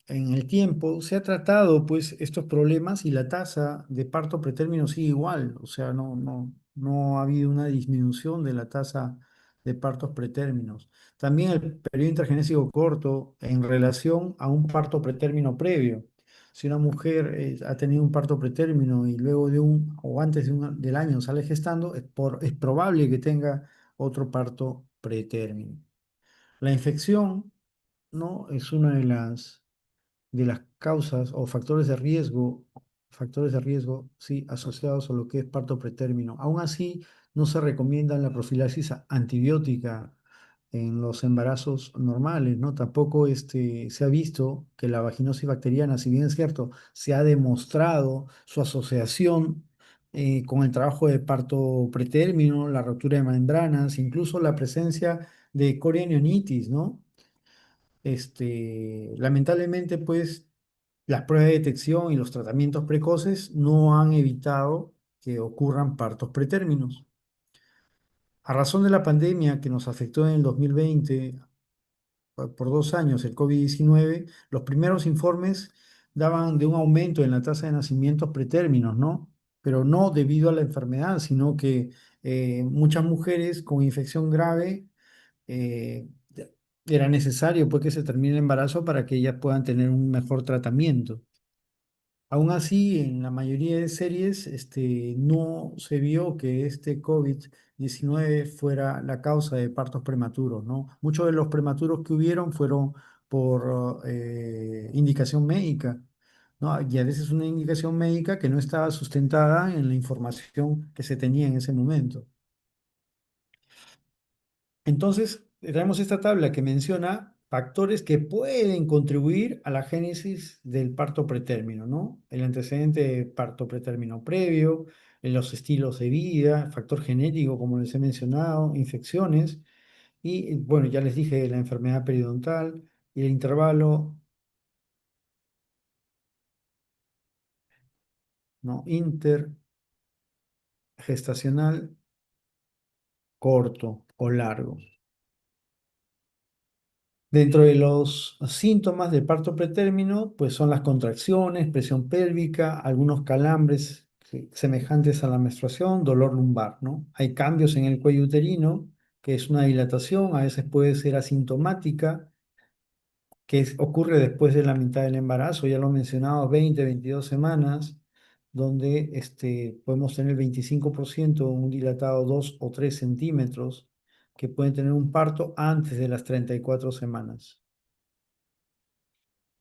en el tiempo se ha tratado pues estos problemas y la tasa de parto pretérmino sigue igual, o sea, no ha habido una disminución de la tasa de partos pretérminos. También el periodo intergenésico corto en relación a un parto pretérmino previo. Si una mujer ha tenido un parto pretérmino y luego de un o antes de del año sale gestando, es probable que tenga otro parto pretérmino. La infección, ¿no? Es una de las causas o factores de riesgo, sí, asociados a lo que es parto pretérmino. Aún así, no se recomienda la profilaxis antibiótica en los embarazos normales, ¿no? Tampoco se ha visto que la vaginosis bacteriana, si bien es cierto, se ha demostrado su asociación con el trabajo de parto pretérmino, la rotura de membranas, incluso la presencia de corionionitis, ¿no? Lamentablemente, pues, las pruebas de detección y los tratamientos precoces no han evitado que ocurran partos pretérminos. A razón de la pandemia que nos afectó en el 2020 por 2 años, el COVID-19, los primeros informes daban de un aumento en la tasa de nacimientos pretérminos, ¿no? Pero no debido a la enfermedad, sino que muchas mujeres con infección grave eh, era necesario pues, que se termine el embarazo para que ellas puedan tener un mejor tratamiento. Aún así, en la mayoría de series, no se vio que este COVID-19 fuera la causa de partos prematuros, ¿no? Muchos de los prematuros que hubieron fueron por indicación médica, ¿no? Y a veces una indicación médica que no estaba sustentada en la información que se tenía en ese momento. Entonces, tenemos esta tabla que menciona factores que pueden contribuir a la génesis del parto pretérmino, ¿no? El antecedente de parto pretérmino previo, los estilos de vida, factor genético, como les he mencionado, infecciones, y bueno, ya les dije la enfermedad periodontal y el intervalo, ¿no? Intergestacional corto o largo. Dentro de los síntomas del parto pretérmino, pues son las contracciones, presión pélvica, algunos calambres semejantes a la menstruación, dolor lumbar, ¿no? Hay cambios en el cuello uterino, que es una dilatación, a veces puede ser asintomática, ocurre después de la mitad del embarazo, ya lo he mencionado, 20, 22 semanas, donde podemos tener 25%, un dilatado 2 o 3 centímetros, que pueden tener un parto antes de las 34 semanas.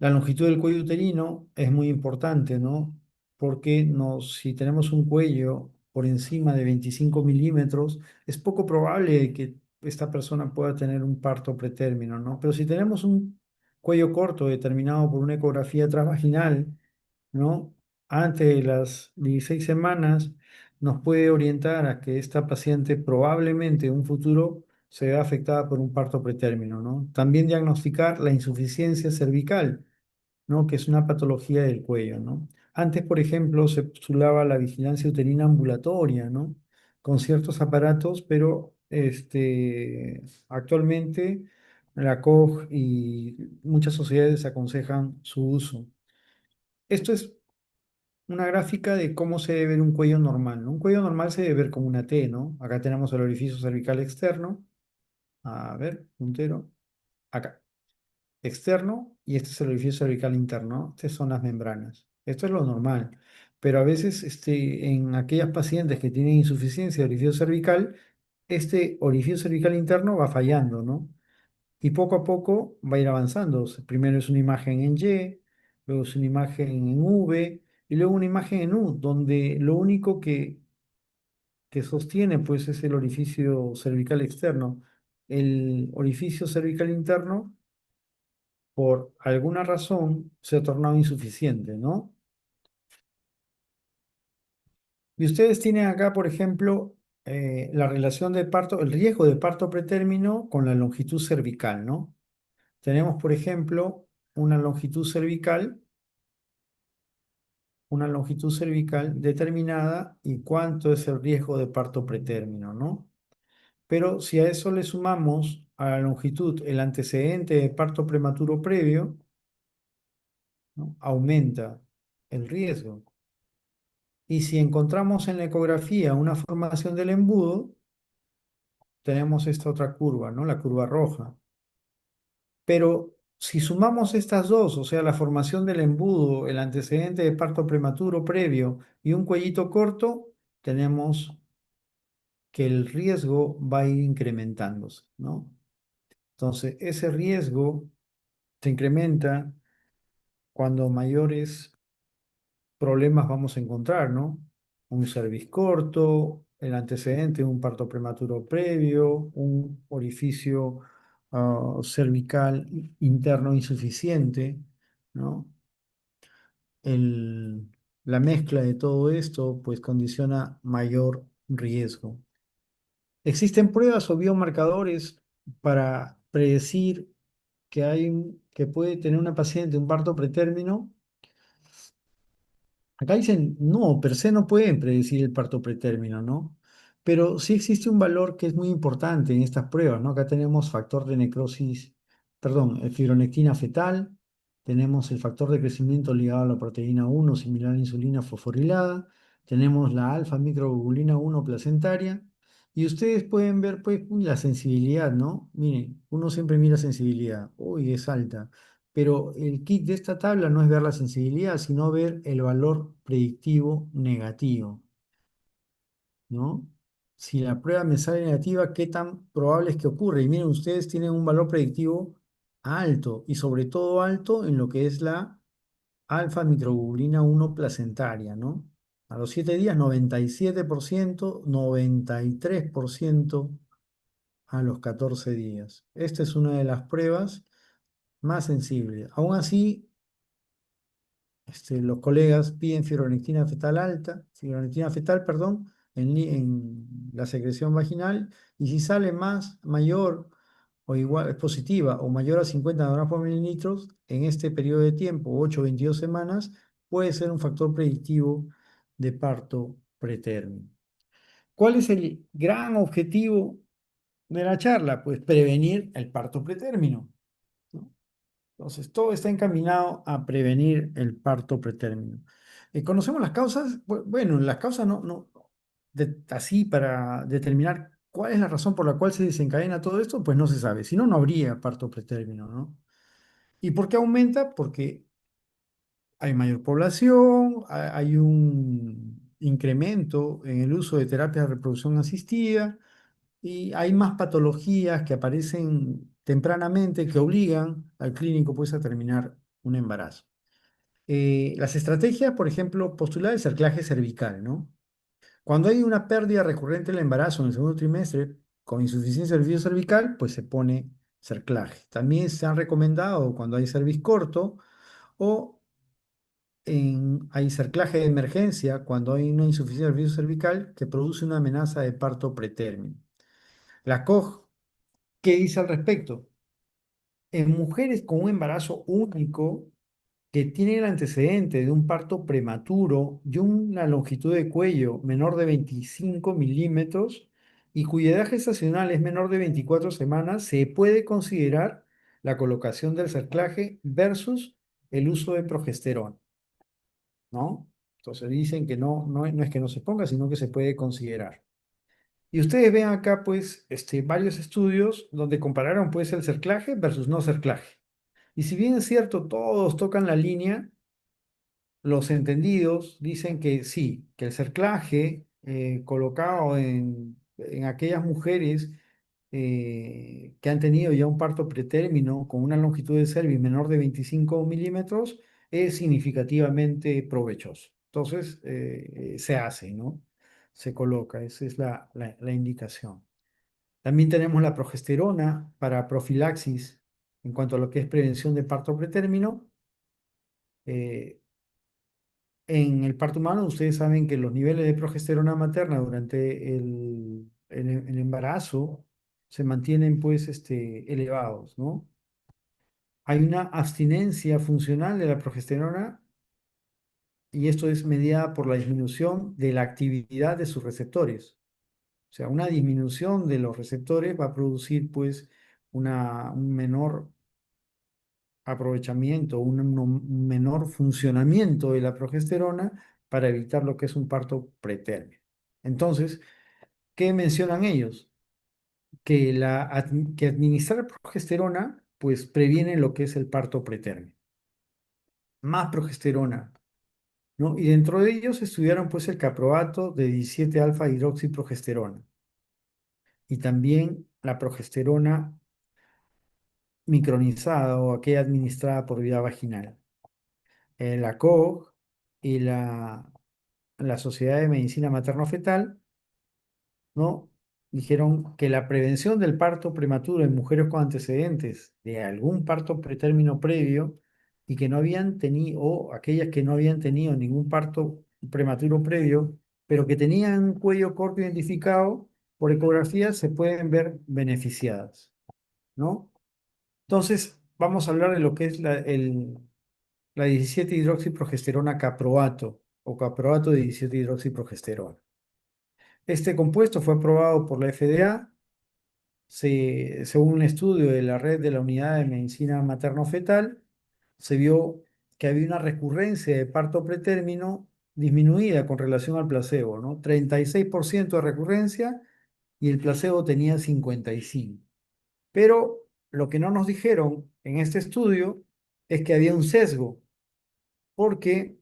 La longitud del cuello uterino es muy importante, ¿no? Porque si tenemos un cuello por encima de 25 milímetros, es poco probable que esta persona pueda tener un parto pretérmino, ¿no? Pero si tenemos un cuello corto determinado por una ecografía transvaginal, ¿no? Antes de las 16 semanas, nos puede orientar a que esta paciente probablemente en un futuro se vea afectada por un parto pretérmino, ¿no? También diagnosticar la insuficiencia cervical, ¿no? Que es una patología del cuello, ¿no? Antes, por ejemplo, se postulaba la vigilancia uterina ambulatoria, ¿no? Con ciertos aparatos, pero actualmente la COG y muchas sociedades aconsejan su uso. Esto es una gráfica de cómo se debe ver un cuello normal, ¿no? Un cuello normal se debe ver como una T, ¿no? Acá tenemos el orificio cervical externo. A ver, puntero. Acá externo y este es el orificio cervical interno. Estas son las membranas. Esto es lo normal. Pero a veces en aquellas pacientes que tienen insuficiencia de orificio cervical, este orificio cervical interno va fallando, ¿no? Y poco a poco va a ir avanzando. O sea, primero es una imagen en Y, luego es una imagen en V y luego una imagen en U, donde lo único que sostiene pues es el orificio cervical externo. El orificio cervical interno por alguna razón se ha tornado insuficiente, ¿no? Y ustedes tienen acá, por ejemplo, la relación de parto, el riesgo de parto pretérmino con la longitud cervical, ¿no? Tenemos, por ejemplo, una longitud cervical determinada y cuánto es el riesgo de parto pretérmino, ¿no? Pero si a eso le sumamos a la longitud el antecedente de parto prematuro previo, ¿no? Aumenta el riesgo. Y si encontramos en la ecografía una formación del embudo, tenemos esta otra curva, ¿no? La curva roja. Pero si sumamos estas dos, o sea, la formación del embudo, el antecedente de parto prematuro previo y un cuellito corto, tenemos que el riesgo va a ir incrementándose, ¿no? Entonces, ese riesgo se incrementa cuando mayores problemas vamos a encontrar, ¿no? Un cervix corto, el antecedente de un parto prematuro previo, un orificio cervical interno insuficiente, ¿no? El- la mezcla de todo esto, pues, condiciona mayor riesgo. ¿Existen pruebas o biomarcadores para predecir que puede tener una paciente un parto pretérmino? Acá dicen, no, per se no pueden predecir el parto pretérmino, ¿no? Pero sí existe un valor que es muy importante en estas pruebas, ¿no? Acá tenemos factor de necrosis, perdón, fibronectina fetal, tenemos el factor de crecimiento ligado a la proteína 1 similar a la insulina fosforilada, tenemos la alfa microglobulina 1 placentaria, y ustedes pueden ver, pues, la sensibilidad, ¿no? Miren, uno siempre mira sensibilidad, uy, es alta. Pero el kit de esta tabla no es ver la sensibilidad, sino ver el valor predictivo negativo, ¿no? Si la prueba me sale negativa, ¿qué tan probable es que ocurra? Y miren, ustedes tienen un valor predictivo alto, y sobre todo alto en lo que es la alfa microglobulina 1 placentaria, ¿no? A los 7 días, 97%, 93% a los 14 días. Esta es una de las pruebas más sensibles. Aún así, los colegas piden fibronectina fetal alta, fibronectina fetal, perdón, en la secreción vaginal, y si sale mayor o igual, es positiva o mayor a 50 nanogramos por mililitros en este periodo de tiempo, 8 o 22 semanas, puede ser un factor predictivo de parto pretérmino. ¿Cuál es el gran objetivo de la charla? Pues prevenir el parto pretérmino, ¿no? Entonces, todo está encaminado a prevenir el parto pretérmino. ¿Conocemos las causas? Bueno, las causas así para determinar cuál es la razón por la cual se desencadena todo esto, pues no se sabe. Si no, no habría parto pretérmino, ¿no? ¿Y por qué aumenta? Porque hay mayor población, hay un incremento en el uso de terapias de reproducción asistida y hay más patologías que aparecen tempranamente que obligan al clínico pues a terminar un embarazo. Las estrategias, por ejemplo, postular el cerclaje cervical, ¿no? Cuando hay una pérdida recurrente del embarazo en el segundo trimestre con insuficiencia del servicio cervical, pues se pone cerclaje. También se han recomendado cuando hay cervix corto o hay cerclaje de emergencia cuando hay una insuficiencia del servicio cervical que produce una amenaza de parto pretérmino. La COG, ¿qué dice al respecto? En mujeres con un embarazo único que tienen el antecedente de un parto prematuro y una longitud de cuello menor de 25 milímetros y cuya edad gestacional es menor de 24 semanas, se puede considerar la colocación del cerclaje versus el uso de progesterona, ¿no? Entonces dicen que no es que no se ponga, sino que se puede considerar. Y ustedes ven acá, pues, varios estudios donde compararon, pues, el cerclaje versus no cerclaje. Y si bien es cierto, todos tocan la línea, los entendidos dicen que sí, que el cerclaje colocado en aquellas mujeres que han tenido ya un parto pretérmino con una longitud de cervix menor de 25 milímetros es significativamente provechoso. Entonces, se hace, ¿no? Se coloca, esa es la indicación. También tenemos la progesterona para profilaxis en cuanto a lo que es prevención de parto pretérmino. Eh, en el parto humano, ustedes saben que los niveles de progesterona materna durante el embarazo se mantienen pues elevados, ¿no? Hay una abstinencia funcional de la progesterona y esto es mediada por la disminución de la actividad de sus receptores. O sea, una disminución de los receptores va a producir pues un menor aprovechamiento, un menor funcionamiento de la progesterona para evitar lo que es un parto pretérmino. Entonces, ¿qué mencionan ellos? que administrar progesterona pues previene lo que es el parto pretérmino. Más progesterona, ¿no? Y dentro de ellos estudiaron pues el caproato de 17 alfa hidroxiprogesterona y también la progesterona micronizada o aquella administrada por vía vaginal. La COG y la Sociedad de Medicina Materno-Fetal, ¿no? Dijeron que la prevención del parto prematuro en mujeres con antecedentes de algún parto pretérmino previo y que no habían tenido, o aquellas que no habían tenido ningún parto prematuro previo, pero que tenían un cuello corto identificado por ecografía, se pueden ver beneficiadas, ¿no? Entonces, vamos a hablar de lo que es la 17 hidroxiprogesterona caproato o caproato de 17 hidroxiprogesterona. Este compuesto fue aprobado por la FDA según un estudio de la red de la Unidad de Medicina Materno-Fetal. Se vio que había una recurrencia de parto pretérmino disminuida con relación al placebo, ¿no? 36% de recurrencia y el placebo tenía 55%. Pero lo que no nos dijeron en este estudio es que había un sesgo, porque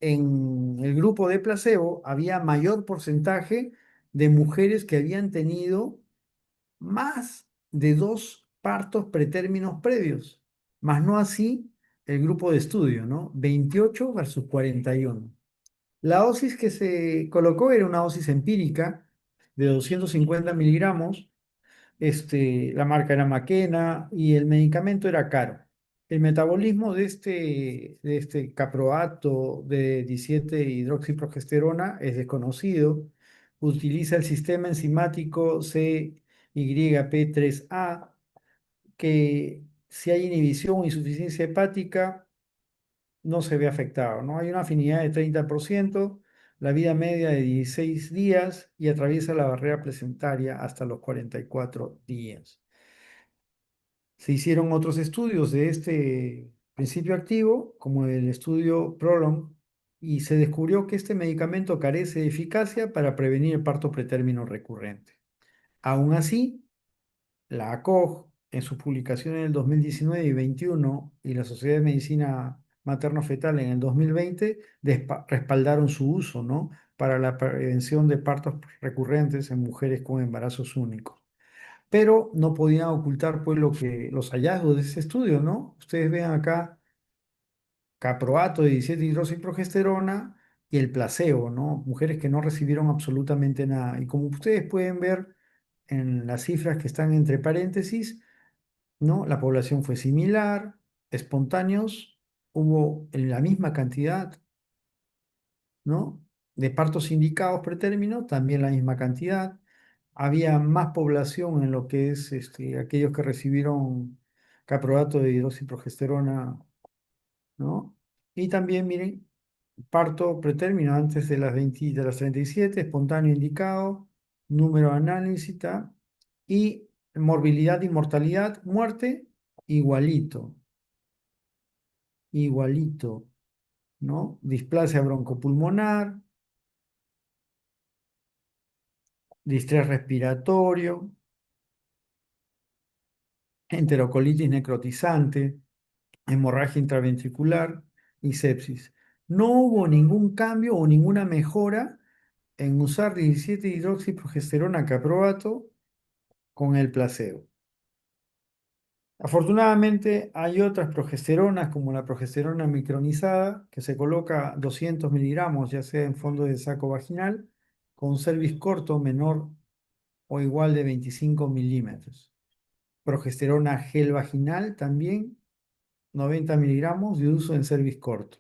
en el grupo de placebo había mayor porcentaje de mujeres que habían tenido más de dos partos pretérminos previos, más no así el grupo de estudio, ¿no? 28 versus 41. La dosis que se colocó era una dosis empírica de 250 miligramos. La marca era Makena y el medicamento era caro. El metabolismo de este caproato de 17 hidroxiprogesterona es desconocido. Utiliza el sistema enzimático CYP3A, que si hay inhibición o insuficiencia hepática, no se ve afectado, ¿no? Hay una afinidad de 30%, la vida media de 16 días y atraviesa la barrera placentaria hasta los 44 días. Se hicieron otros estudios de este principio activo, como el estudio PROLONG, y se descubrió que este medicamento carece de eficacia para prevenir el parto pretérmino recurrente. Aún así, la ACOG, en sus publicaciones en el 2019 y 2021, y la Sociedad de Medicina Materno-Fetal en el 2020, respaldaron su uso, ¿no? Para la prevención de partos recurrentes en mujeres con embarazos únicos. Pero no podían ocultar pues los hallazgos de ese estudio, ¿no? Ustedes ven acá caproato de 17 hidroxiprogesterona y el placebo, ¿no? Mujeres que no recibieron absolutamente nada. Y como ustedes pueden ver en las cifras que están entre paréntesis, ¿no? La población fue similar, espontáneos, hubo en la misma cantidad, ¿no? De partos indicados pretérmino, también la misma cantidad. Había más población en lo que es aquellos que recibieron caproato de hidroxiprogesterona, ¿no? Y también, miren, parto pretérmino antes de las 20, de las 37, espontáneo indicado, número de análisis, ¿tá? Y morbilidad y mortalidad, muerte, igualito, igualito, ¿no? Displasia broncopulmonar, distrés respiratorio, enterocolitis necrotizante, hemorragia intraventricular y sepsis. No hubo ningún cambio o ninguna mejora en usar 17 hidroxiprogesterona caproato con el placebo. Afortunadamente hay otras progesteronas como la progesterona micronizada que se coloca 200 miligramos ya sea en fondo de saco vaginal con cervix corto menor o igual de 25 milímetros. Progesterona gel vaginal también 90 miligramos de uso en cervix corto.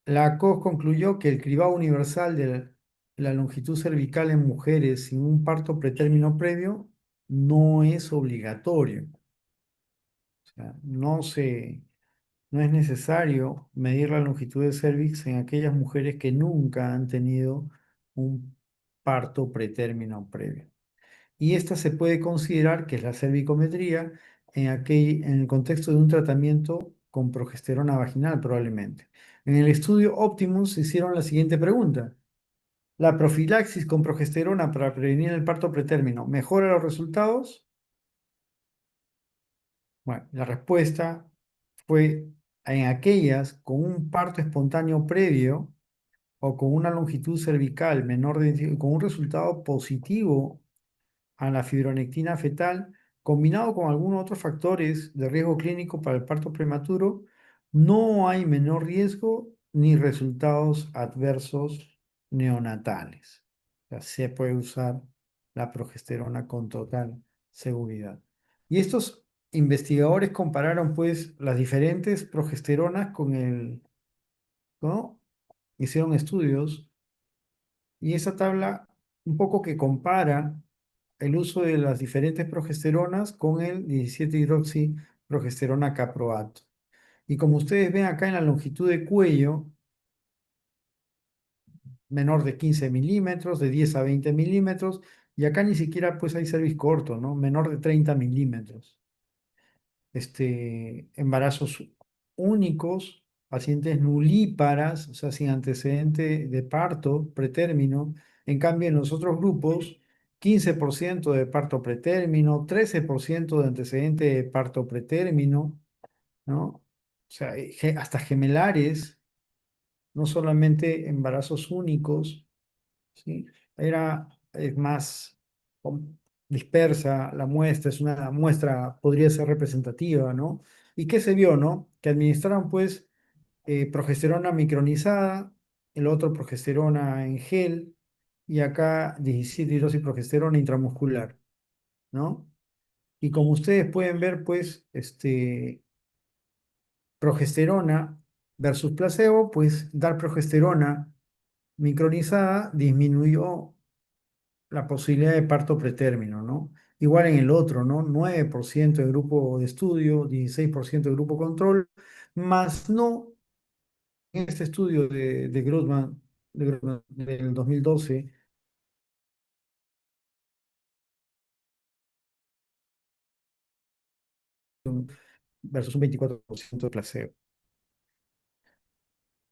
La COS concluyó que el cribado universal de la longitud cervical en mujeres sin un parto pretérmino previo no es obligatorio. O sea, no es necesario medir la longitud de cervix en aquellas mujeres que nunca han tenido un parto pretérmino previo. Y esta se puede considerar que es la cervicometría en el contexto de un tratamiento con progesterona vaginal probablemente. En el estudio Optimus se hicieron la siguiente pregunta. ¿La profilaxis con progesterona para prevenir el parto pretérmino mejora los resultados? Bueno, la respuesta fue en aquellas con un parto espontáneo previo o con una longitud cervical menor de, con un resultado positivo a la fibronectina fetal, combinado con algunos otros factores de riesgo clínico para el parto prematuro, no hay menor riesgo ni resultados adversos neonatales. O sea, se puede usar la progesterona con total seguridad. Y estos investigadores compararon pues las diferentes progesteronas con ¿no? Hicieron estudios y esa tabla un poco que compara el uso de las diferentes progesteronas con el 17-hidroxiprogesterona caproato. Y como ustedes ven acá en la longitud de cuello, menor de 15 milímetros, de 10 a 20 milímetros, y acá ni siquiera pues hay cervix corto, ¿no? Menor de 30 milímetros. Embarazos únicos, pacientes nulíparas, o sea, sin antecedente de parto, pretérmino. En cambio, en los otros grupos, 15% de parto pretérmino, 13% de antecedente de parto pretérmino, ¿no? O sea, hasta gemelares, no solamente embarazos únicos, ¿sí? Era más com- dispersa la muestra, es una muestra, podría ser representativa, ¿no? ¿Y qué se vio, no? Que administraron, pues, progesterona micronizada, el otro progesterona en gel, y acá 17-hidroxiprogesterona intramuscular, ¿no? Y como ustedes pueden ver, pues, progesterona versus placebo, pues, dar progesterona micronizada disminuyó la posibilidad de parto pretérmino, ¿no? Igual en el otro, ¿no? 9% de grupo de estudio, 16% de grupo control, más no en este estudio de Grossman del 2012 versus un 24% de placebo.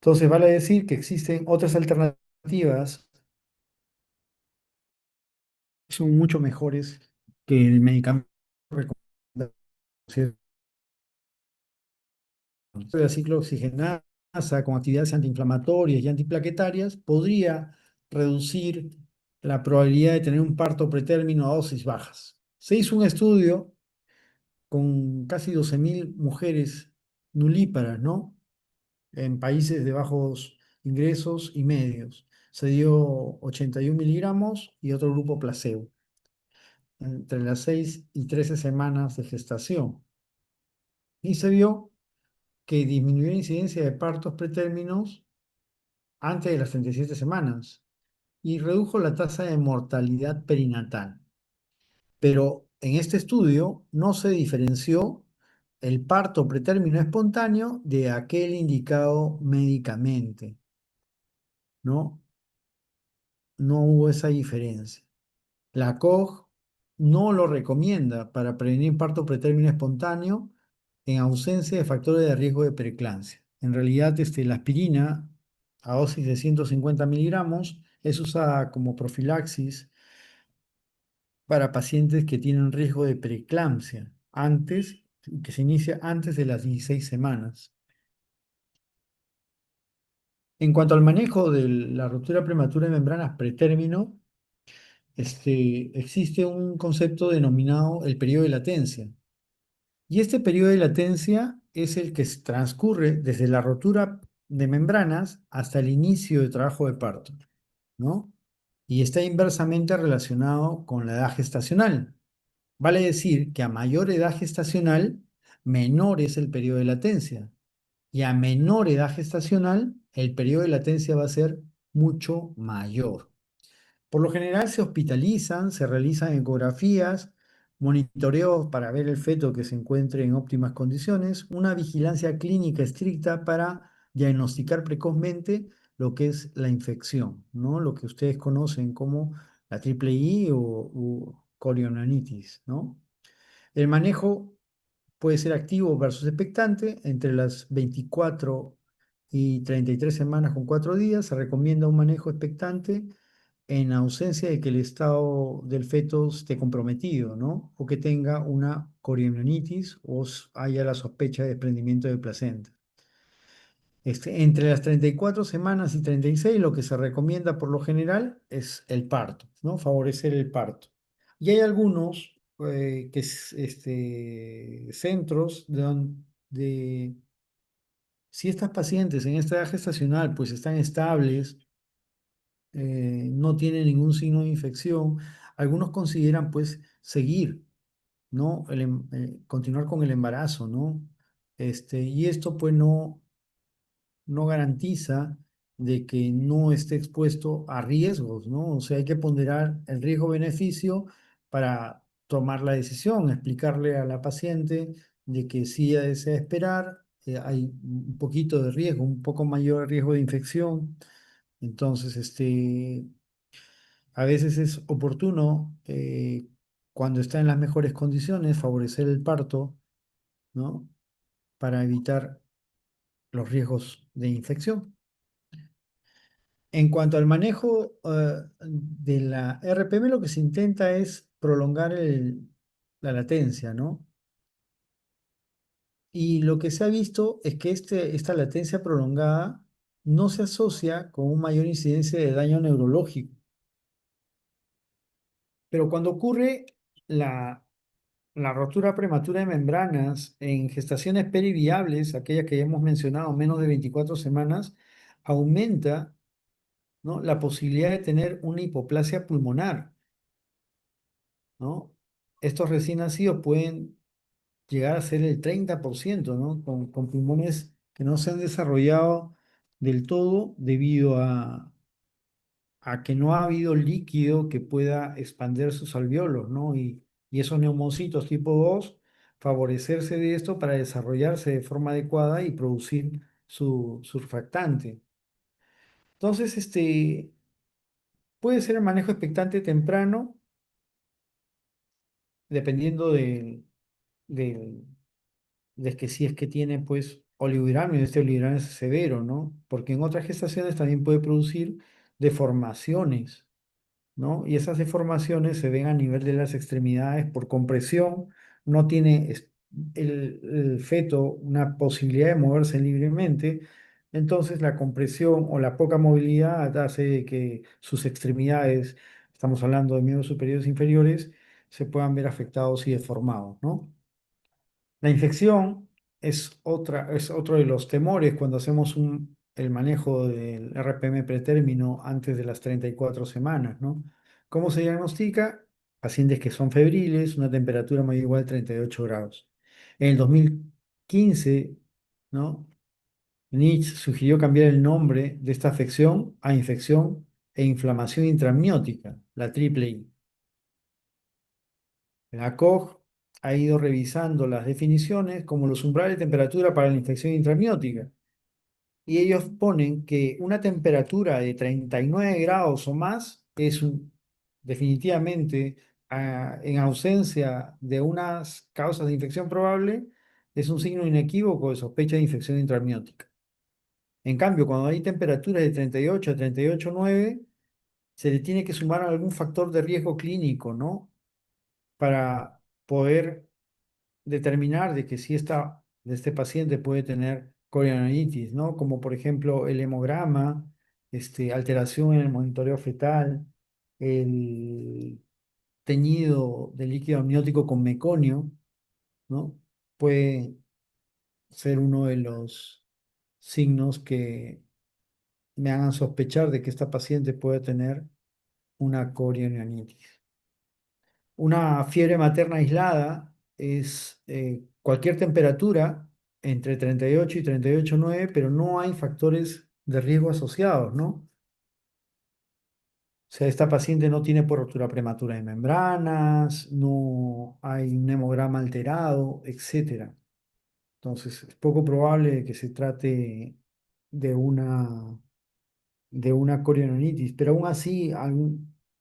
Entonces, vale decir que existen otras alternativas que son mucho mejores que el medicamento recomendado. De ciclooxigenasa con actividades antiinflamatorias y antiplaquetarias podría reducir la probabilidad de tener un parto pretérmino a dosis bajas. Se hizo un estudio con casi 12.000 mujeres nulíparas, ¿no? En países de bajos ingresos y medios. Se dio 81 miligramos y otro grupo placebo, entre las 6 y 13 semanas de gestación. Y se vio que disminuyó la incidencia de partos pretérminos antes de las 37 semanas y redujo la tasa de mortalidad perinatal. Pero en este estudio no se diferenció el parto pretérmino espontáneo de aquel indicado médicamente, ¿no? No hubo esa diferencia. La COG no lo recomienda para prevenir parto pretérmino espontáneo en ausencia de factores de riesgo de preeclampsia. En realidad, la aspirina a dosis de 150 miligramos es usada como profilaxis para pacientes que tienen riesgo de preeclampsia que se inicia antes de las 16 semanas. En cuanto al manejo de la ruptura prematura de membranas pretérmino, existe un concepto denominado el periodo de latencia. Y este periodo de latencia es el que transcurre desde la rotura de membranas hasta el inicio de trabajo de parto, ¿no? Y está inversamente relacionado con la edad gestacional. Vale decir que a mayor edad gestacional, menor es el periodo de latencia. Y a menor edad gestacional, el periodo de latencia va a ser mucho mayor. Por lo general se hospitalizan, se realizan ecografías, monitoreos para ver el feto que se encuentre en óptimas condiciones, una vigilancia clínica estricta para diagnosticar precozmente lo que es la infección, ¿no? Lo que ustedes conocen como la triple I o corionitis, ¿no? El manejo puede ser activo versus expectante entre las 24 y 33 semanas con 4 días. Se recomienda un manejo expectante en ausencia de que el estado del feto esté comprometido, ¿no? O que tenga una corionitis o haya la sospecha de desprendimiento de placenta. Entre las 34 semanas y 36, lo que se recomienda por lo general es el parto, ¿no? Favorecer el parto. Y hay algunos centros donde, si estas pacientes en esta edad gestacional pues están estables, no tienen ningún signo de infección, algunos consideran pues seguir, ¿no? Continuar con el embarazo, ¿no? Y esto pues no garantiza de que no esté expuesto a riesgos, ¿no? O sea, hay que ponderar el riesgo-beneficio para tomar la decisión, explicarle a la paciente de que si ella desea esperar, hay un poquito de riesgo, un poco mayor riesgo de infección. Entonces, a veces es oportuno, cuando está en las mejores condiciones, favorecer el parto, ¿no? Para evitar los riesgos de infección. En cuanto al manejo de la RPM, lo que se intenta es prolongar la latencia, ¿no? Y lo que se ha visto es que esta latencia prolongada no se asocia con una mayor incidencia de daño neurológico. Pero cuando ocurre la rotura prematura de membranas en gestaciones periviables, aquellas que ya hemos mencionado, menos de 24 semanas, aumenta, ¿no?, la posibilidad de tener una hipoplasia pulmonar, ¿no? Estos recién nacidos pueden llegar a ser el 30%, ¿no? Con pulmones que no se han desarrollado del todo debido a que no ha habido líquido que pueda expandir sus alvéolos, ¿no? Y esos neumocitos tipo 2 favorecerse de esto para desarrollarse de forma adecuada y producir su surfactante. Entonces, puede ser el manejo expectante temprano, dependiendo del de que si es que tiene pues oligohidramio, este oligohidramio es severo, ¿no? Porque en otras gestaciones también puede producir deformaciones, ¿no? Y esas deformaciones se ven a nivel de las extremidades por compresión, no tiene el feto una posibilidad de moverse libremente, entonces la compresión o la poca movilidad hace de que sus extremidades, estamos hablando de miembros superiores e inferiores, se puedan ver afectados y deformados, ¿no? La infección es otro de los temores cuando hacemos el manejo del RPM pretérmino antes de las 34 semanas, ¿no? ¿Cómo se diagnostica? Pacientes que son febriles, una temperatura mayor o igual a 38 grados. En el 2015, ¿no?, Nietzsche sugirió cambiar el nombre de esta afección a infección e inflamación intramniótica, la triple I. La COG ha ido revisando las definiciones como los umbrales de temperatura para la infección intramniótica. Y ellos ponen que una temperatura de 39 grados o más es definitivamente, en ausencia de unas causas de infección probable, es un signo inequívoco de sospecha de infección intramniótica. En cambio, cuando hay temperaturas de 38 a 38,9, se le tiene que sumar algún factor de riesgo clínico, ¿no? Para poder determinar de que si de este paciente puede tener corionitis, ¿no? Como por ejemplo el hemograma, alteración en el monitoreo fetal, el teñido de líquido amniótico con meconio, ¿no? Puede ser uno de los signos que me hagan sospechar de que esta paciente puede tener una corionitis. Una fiebre materna aislada es cualquier temperatura entre 38 y 38,9, pero no hay factores de riesgo asociados, ¿no? O sea, esta paciente no tiene por rotura prematura de membranas, no hay un hemograma alterado, etcétera. Entonces, es poco probable que se trate de una corionitis, pero aún así,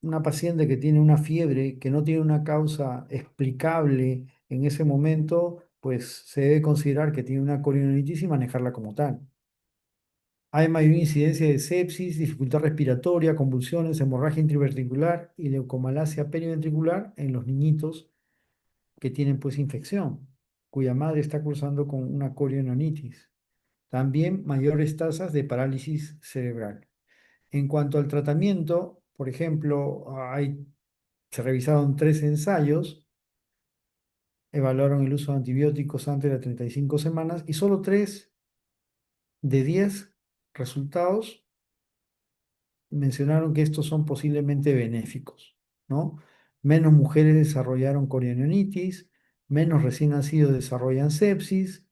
una paciente que tiene una fiebre que no tiene una causa explicable en ese momento, pues se debe considerar que tiene una corionitis y manejarla como tal. Hay mayor incidencia de sepsis, dificultad respiratoria, convulsiones, hemorragia intraventricular y leucomalacia periventricular en los niñitos que tienen pues infección, cuya madre está cursando con una coriononitis. También mayores tasas de parálisis cerebral. En cuanto al tratamiento, por ejemplo, se revisaron 3 ensayos, evaluaron el uso de antibióticos antes de las 35 semanas y solo 3 de 10 resultados mencionaron que estos son posiblemente benéficos, ¿no? Menos mujeres desarrollaron corionitis, menos recién nacidos desarrollan sepsis,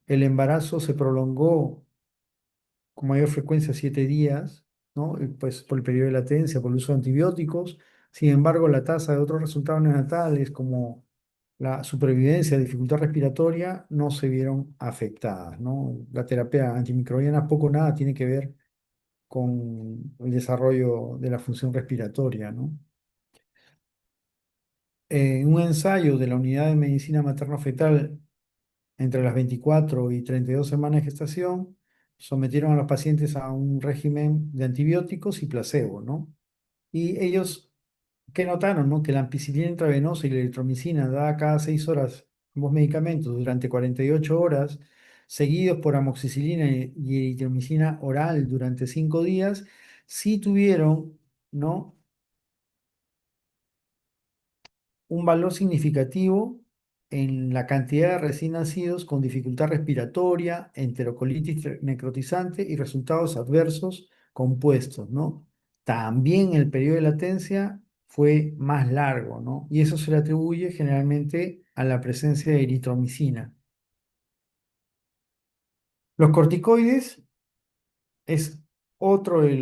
el embarazo se prolongó con mayor frecuencia 7 días, ¿no? Pues por el periodo de latencia, por el uso de antibióticos. Sin embargo, la tasa de otros resultados neonatales como la supervivencia, dificultad respiratoria, no se vieron afectadas, ¿no? La terapia antimicrobiana poco o nada tiene que ver con el desarrollo de la función respiratoria, ¿no? En un ensayo de la Unidad de Medicina Materno-Fetal entre las 24 y 32 semanas de gestación, sometieron a los pacientes a un régimen de antibióticos y placebo, ¿no? Y ellos, ¿qué notaron, no? Que la ampicilina intravenosa y la eritromicina dada cada 6 horas, ambos medicamentos, durante 48 horas, seguidos por amoxicilina y eritromicina oral durante 5 días, sí tuvieron, ¿no? Un valor significativo en la cantidad de recién nacidos con dificultad respiratoria, enterocolitis necrotizante y resultados adversos compuestos, ¿no? También el periodo de latencia fue más largo, ¿no? Y eso se le atribuye generalmente a la presencia de eritromicina. Los corticoides es otro de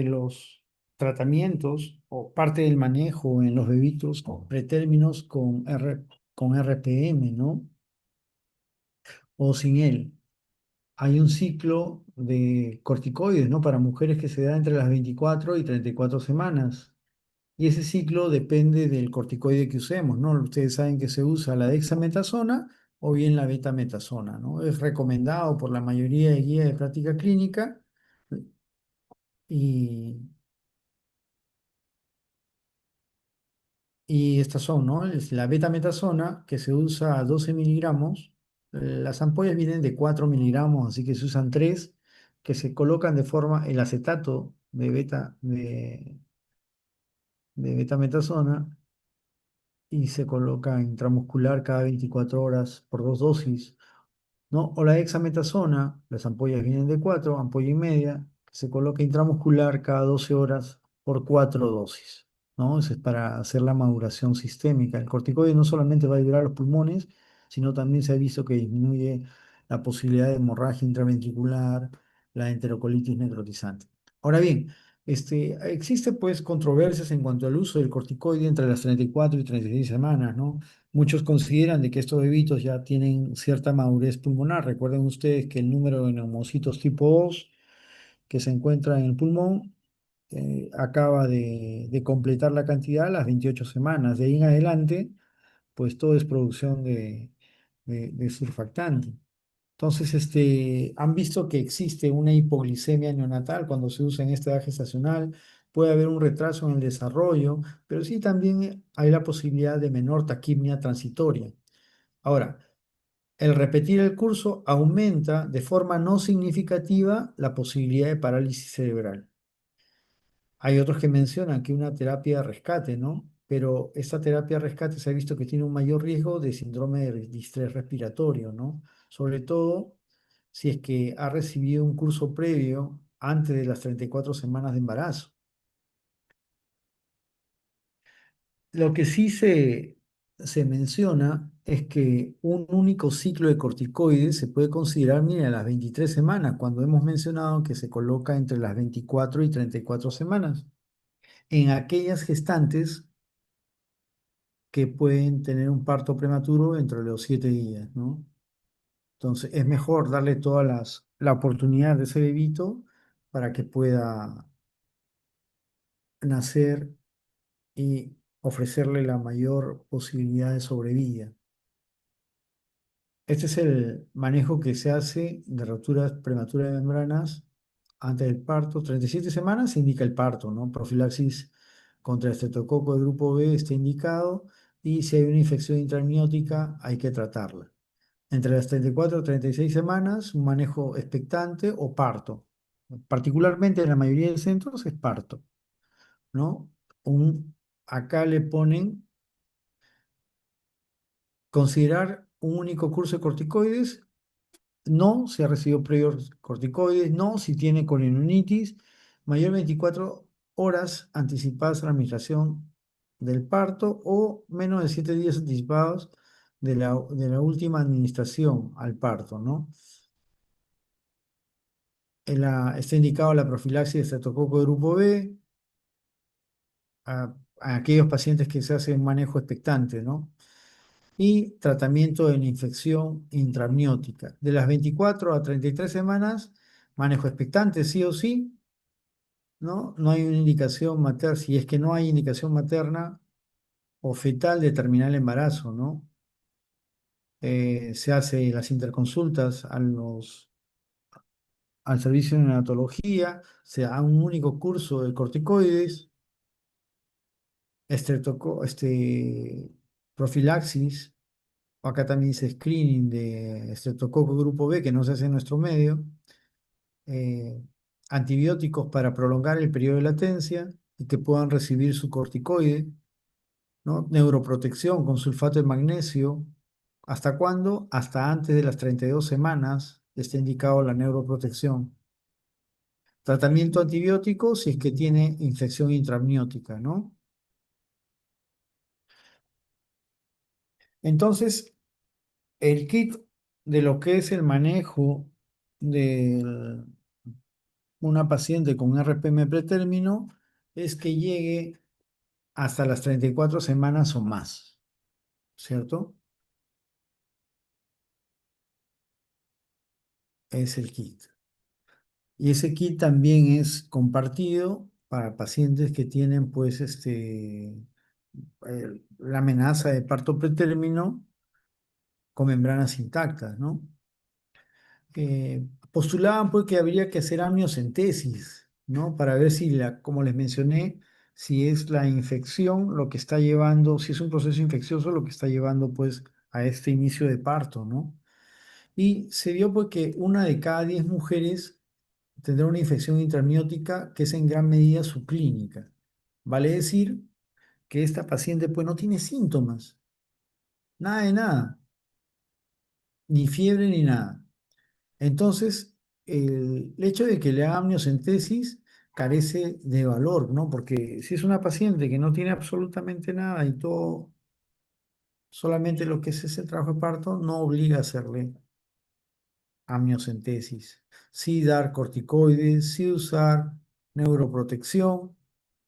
los tratamientos o parte del manejo en los bebitos pretérminos con RPM, ¿no? O sin él. Hay un ciclo de corticoides, ¿no? Para mujeres que se da entre las 24 y 34 semanas. Y ese ciclo depende del corticoide que usemos, ¿no? Ustedes saben que se usa la dexametasona o bien la betametasona, ¿no? Es recomendado por la mayoría de guías de práctica clínica y, y estas son, ¿no? Es la betametasona que se usa a 12 miligramos. Las ampollas vienen de 4 miligramos, así que se usan 3 que se colocan de forma, el acetato de betametasona y se coloca intramuscular cada 24 horas por 2 dosis, ¿no? O la dexametasona, las ampollas vienen de 4, ampolla y media, se coloca intramuscular cada 12 horas por 4 dosis, ¿no? Eso es para hacer la maduración sistémica. El corticoide no solamente va a ayudar a los pulmones, sino también se ha visto que disminuye la posibilidad de hemorragia intraventricular, la enterocolitis necrotizante. Ahora bien, existe pues controversias en cuanto al uso del corticoide entre las 34 y 36 semanas, ¿no? Muchos consideran de que estos bebitos ya tienen cierta madurez pulmonar. Recuerden ustedes que el número de neumocitos tipo 2 que se encuentra en el pulmón acaba de completar la cantidad a las 28 semanas. De ahí en adelante, pues todo es producción de surfactante. Entonces, han visto que existe una hipoglicemia neonatal cuando se usa en esta edad gestacional. Puede haber un retraso en el desarrollo, pero sí también hay la posibilidad de menor taquimia transitoria. Ahora, el repetir el curso aumenta de forma no significativa la posibilidad de parálisis cerebral. Hay otros que mencionan que una terapia de rescate, ¿no? Pero esta terapia de rescate se ha visto que tiene un mayor riesgo de síndrome de distrés respiratorio, ¿no? Sobre todo si es que ha recibido un curso previo antes de las 34 semanas de embarazo. Lo que sí se menciona es que un único ciclo de corticoides se puede considerar, mira, a las 23 semanas, cuando hemos mencionado que se coloca entre las 24 y 34 semanas, en aquellas gestantes que pueden tener un parto prematuro entre los 7 días, ¿no? Entonces, es mejor darle la oportunidad de ese bebito para que pueda nacer y ofrecerle la mayor posibilidad de sobrevida. Este es el manejo que se hace de rupturas prematuras de membranas antes del parto. 37 semanas indica el parto, ¿no? Profilaxis contra estreptococo de grupo B está indicado y si hay una infección intramniótica hay que tratarla. Entre las 34 y 36 semanas, un manejo expectante o parto. Particularmente en la mayoría de centros es parto, ¿no? Acá le ponen considerar un único curso de corticoides. No, si ha recibido previos corticoides. No, si tiene colonitis. Mayor 24 horas anticipadas a la administración del parto o menos de 7 días anticipados de la última administración al parto, ¿no? Está indicado la profilaxis de estreptococo de grupo B a aquellos pacientes que se hacen manejo expectante, ¿no? Y tratamiento de la infección intramniótica. De las 24 a 33 semanas, manejo expectante sí o sí, ¿no? No hay una indicación materna, si es que no hay indicación materna o fetal de terminar el embarazo, ¿no? Se hace las interconsultas al servicio de neonatología, se da un único curso de corticoides, profilaxis, acá también dice screening de estreptococo grupo B, que no se hace en nuestro medio, eh, antibióticos para prolongar el periodo de latencia y que puedan recibir su corticoide, ¿no? Neuroprotección con sulfato de magnesio. ¿Hasta cuándo? Hasta antes de las 32 semanas está indicado la neuroprotección. Tratamiento antibiótico si es que tiene infección intramniótica, ¿no? Entonces, el kit de lo que es el manejo de una paciente con RPM pretérmino es que llegue hasta las 34 semanas o más, ¿cierto? Es el kit. Y ese kit también es compartido para pacientes que tienen, pues, la amenaza de parto pretérmino con membranas intactas, ¿no? Postulaban, pues, que habría que hacer amniocentesis, ¿no? Para ver si, como les mencioné, si es la infección lo que está llevando, si es un proceso infeccioso lo que está llevando, pues, a este inicio de parto, ¿no? Y se vio, pues, que una de cada 10 mujeres tendrá una infección intramniótica que es en gran medida subclínica. Vale decir que esta paciente pues no tiene síntomas, nada de nada, ni fiebre ni nada. Entonces, el hecho de que le haga amniocentesis carece de valor, ¿no? Porque si es una paciente que no tiene absolutamente nada y todo, solamente lo que es ese trabajo de parto, no obliga a hacerle amniocentesis. Sí dar corticoides, sí usar neuroprotección.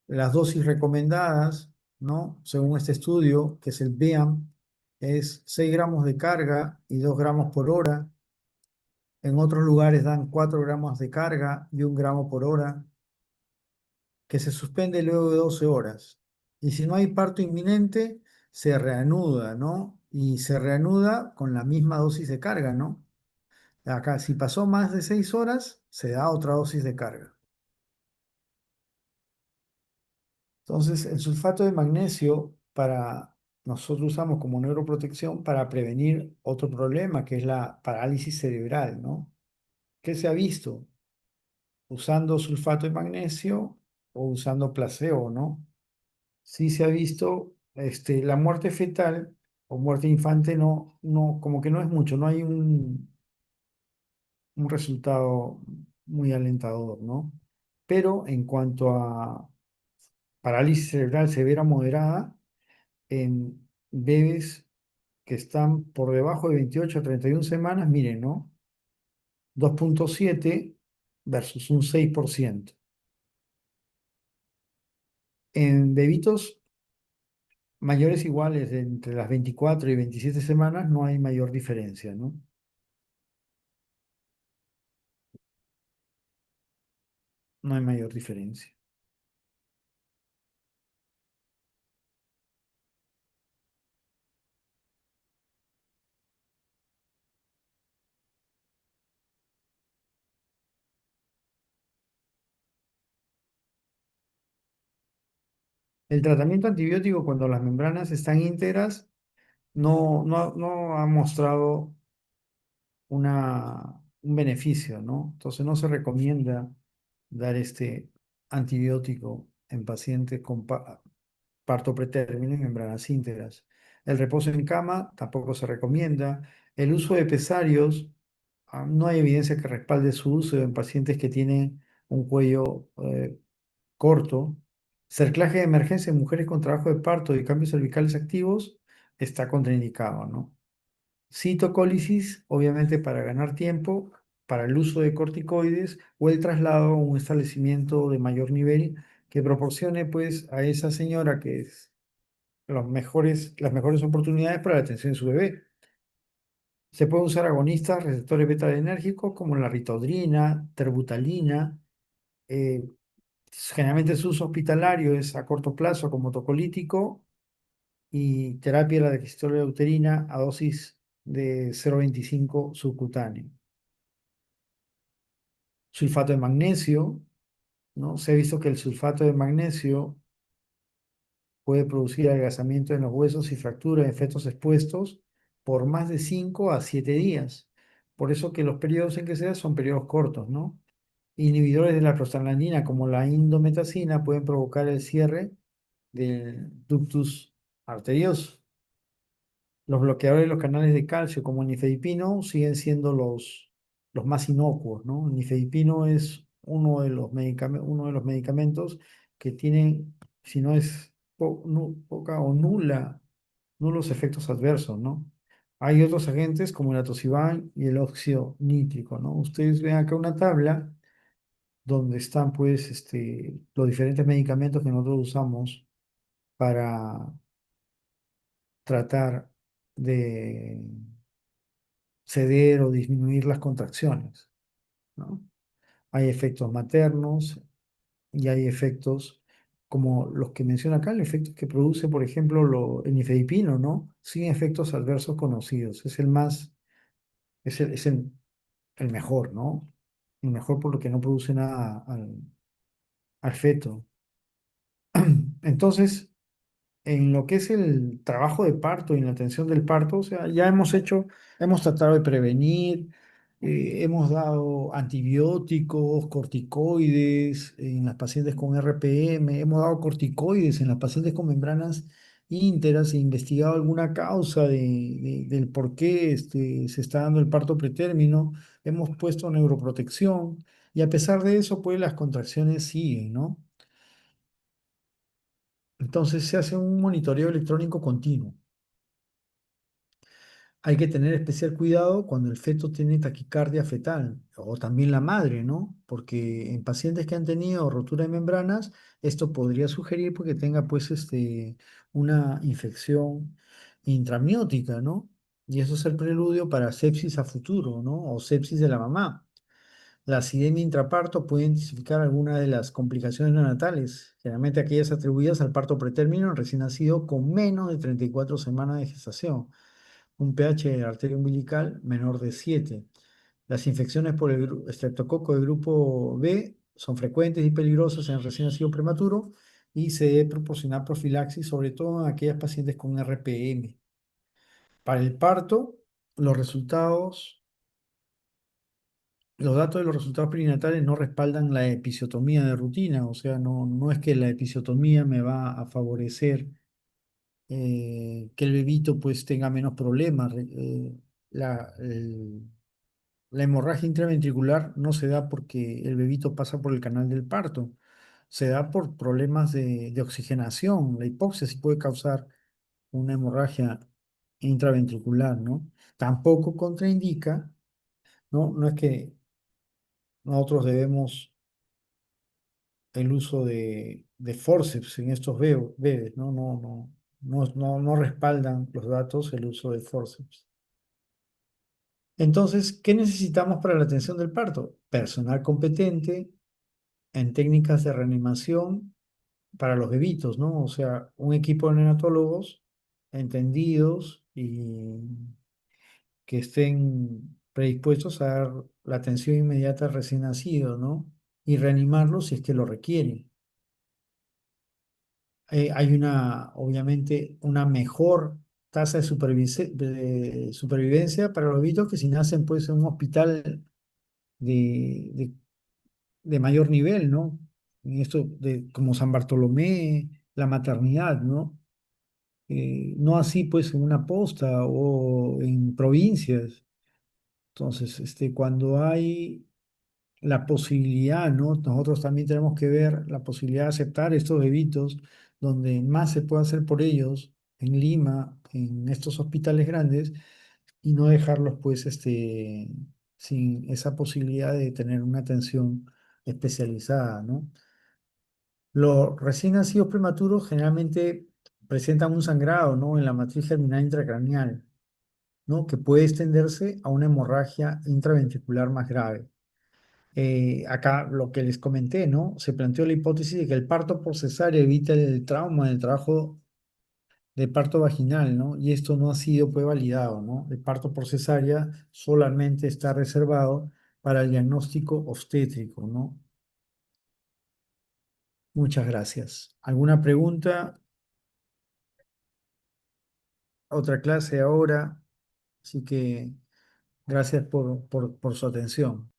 Las dosis recomendadas, ¿no? Según este estudio, que es el BEAM, es 6 gramos de carga y 2 gramos por hora. En otros lugares dan 4 gramos de carga y 1 gramo por hora, que se suspende luego de 12 horas. Y si no hay parto inminente, se reanuda, ¿no? Y se reanuda con la misma dosis de carga, ¿no? Acá, si pasó más de 6 horas, se da otra dosis de carga. Entonces, el sulfato de magnesio nosotros usamos como neuroprotección para prevenir otro problema, que es la parálisis cerebral, ¿no? ¿Qué se ha visto? Usando sulfato de magnesio o usando placebo, ¿no? Sí se ha visto, la muerte fetal o muerte infante como que no es mucho, no hay un resultado muy alentador, ¿no? Pero en cuanto a parálisis cerebral severa moderada, en bebés que están por debajo de 28 a 31 semanas, miren, ¿no? 2,7 versus un 6%. En bebitos mayores iguales de entre las 24 y 27 semanas no hay mayor diferencia, ¿no? No hay mayor diferencia. El tratamiento antibiótico cuando las membranas están íntegras no ha mostrado un beneficio, ¿no? Entonces no se recomienda dar este antibiótico en pacientes con parto pretérmino y membranas íntegras. El reposo en cama tampoco se recomienda. El uso de pesarios, no hay evidencia que respalde su uso en pacientes que tienen un cuello corto. Cerclaje de emergencia en mujeres con trabajo de parto y cambios cervicales activos está contraindicado, ¿no? Citocólisis, obviamente para ganar tiempo, para el uso de corticoides o el traslado a un establecimiento de mayor nivel que proporcione pues a esa señora que es las mejores oportunidades para la atención de su bebé. Se pueden usar agonistas, receptores beta-adrenérgicos como la ritodrina, terbutalina. eh, Generalmente su uso hospitalario es a corto plazo como tocolítico y terapia de la digestión uterina a dosis de 0,25 subcutáneo. Sulfato de magnesio, ¿no? Se ha visto que el sulfato de magnesio puede producir adelgazamiento en los huesos y fractura en fetos expuestos por más de 5 a 7 días. Por eso que los periodos en que se da son periodos cortos, ¿no? Inhibidores de la prostaglandina como la indometacina pueden provocar el cierre del ductus arterioso. Los bloqueadores de los canales de calcio como el nifedipino siguen siendo los más inocuos, ¿no? El nifedipino es uno de los medicamentos que tienen, si no es poca o nulos efectos adversos, ¿no? Hay otros agentes como el atosiban y el óxido nítrico, ¿no? Ustedes ven acá una tabla donde están, pues, los diferentes medicamentos que nosotros usamos para tratar de ceder o disminuir las contracciones, ¿no? Hay efectos maternos y hay efectos como los que menciona acá, el efecto que produce, por ejemplo, el nifedipino, ¿no? Sin efectos adversos conocidos. Es el más, el mejor, ¿no? El mejor por lo que no produce nada al feto. Entonces, en lo que es el trabajo de parto y en la atención del parto, o sea, hemos tratado de prevenir, hemos dado antibióticos, corticoides en las pacientes con RPM, hemos dado corticoides en las pacientes con membranas ínteras e investigado alguna causa del por qué se está dando el parto pretérmino, hemos puesto neuroprotección y a pesar de eso, pues las contracciones siguen, ¿no? Entonces se hace un monitoreo electrónico continuo. Hay que tener especial cuidado cuando el feto tiene taquicardia fetal o también la madre, ¿no? Porque en pacientes que han tenido rotura de membranas, esto podría sugerir porque tenga pues una infección intramniótica, ¿no? Y eso es el preludio para sepsis a futuro, ¿no? O sepsis de la mamá. La acidemia intraparto puede intensificar algunas de las complicaciones neonatales, generalmente aquellas atribuidas al parto pretérmino en recién nacido con menos de 34 semanas de gestación, un pH de la arteria umbilical menor de 7. Las infecciones por el estreptococo de grupo B son frecuentes y peligrosas en el recién nacido prematuro y se debe proporcionar profilaxis, sobre todo en aquellas pacientes con RPM. Para el parto, los resultados los datos de los resultados perinatales no respaldan la episiotomía de rutina, o sea, no es que la episiotomía me va a favorecer que el bebito pues tenga menos problemas. La, el- la hemorragia intraventricular no se da porque el bebito pasa por el canal del parto, se da por problemas de oxigenación. La hipoxia sí puede causar una hemorragia intraventricular, ¿no? Tampoco contraindica, ¿no? No es que nosotros debemos el uso de forceps en estos bebés, ¿no? No respaldan los datos el uso de forceps. Entonces, ¿qué necesitamos para la atención del parto? Personal competente en técnicas de reanimación para los bebitos, ¿no? O sea, un equipo de neonatólogos entendidos y que estén predispuestos a dar la atención inmediata al recién nacido, ¿no? Y reanimarlo si es que lo requiere. hay obviamente, una mejor tasa de, de supervivencia para los bebitos que si nacen pues en un hospital de, de, de mayor nivel, ¿no? En esto de, como San Bartolomé, la maternidad, ¿no? No así pues en una posta o en provincias. Entonces, cuando hay la posibilidad, ¿no? Nosotros también tenemos que ver la posibilidad de aceptar estos bebitos donde más se puede hacer por ellos, en Lima, en estos hospitales grandes, y no dejarlos pues sin esa posibilidad de tener una atención especializada, ¿no? Los recién nacidos prematuros generalmente presentan un sangrado, ¿no? En la matriz germinal intracraneal, ¿no? Que puede extenderse a una hemorragia intraventricular más grave. Acá lo que les comenté, ¿no? Se planteó la hipótesis de que el parto por cesárea evita el trauma del trabajo de parto vaginal, ¿no? Y esto no ha sido pues validado, ¿no? El parto por cesárea solamente está reservado para el diagnóstico obstétrico, ¿no? Muchas gracias. ¿Alguna pregunta? Otra clase ahora. Así que gracias por su atención.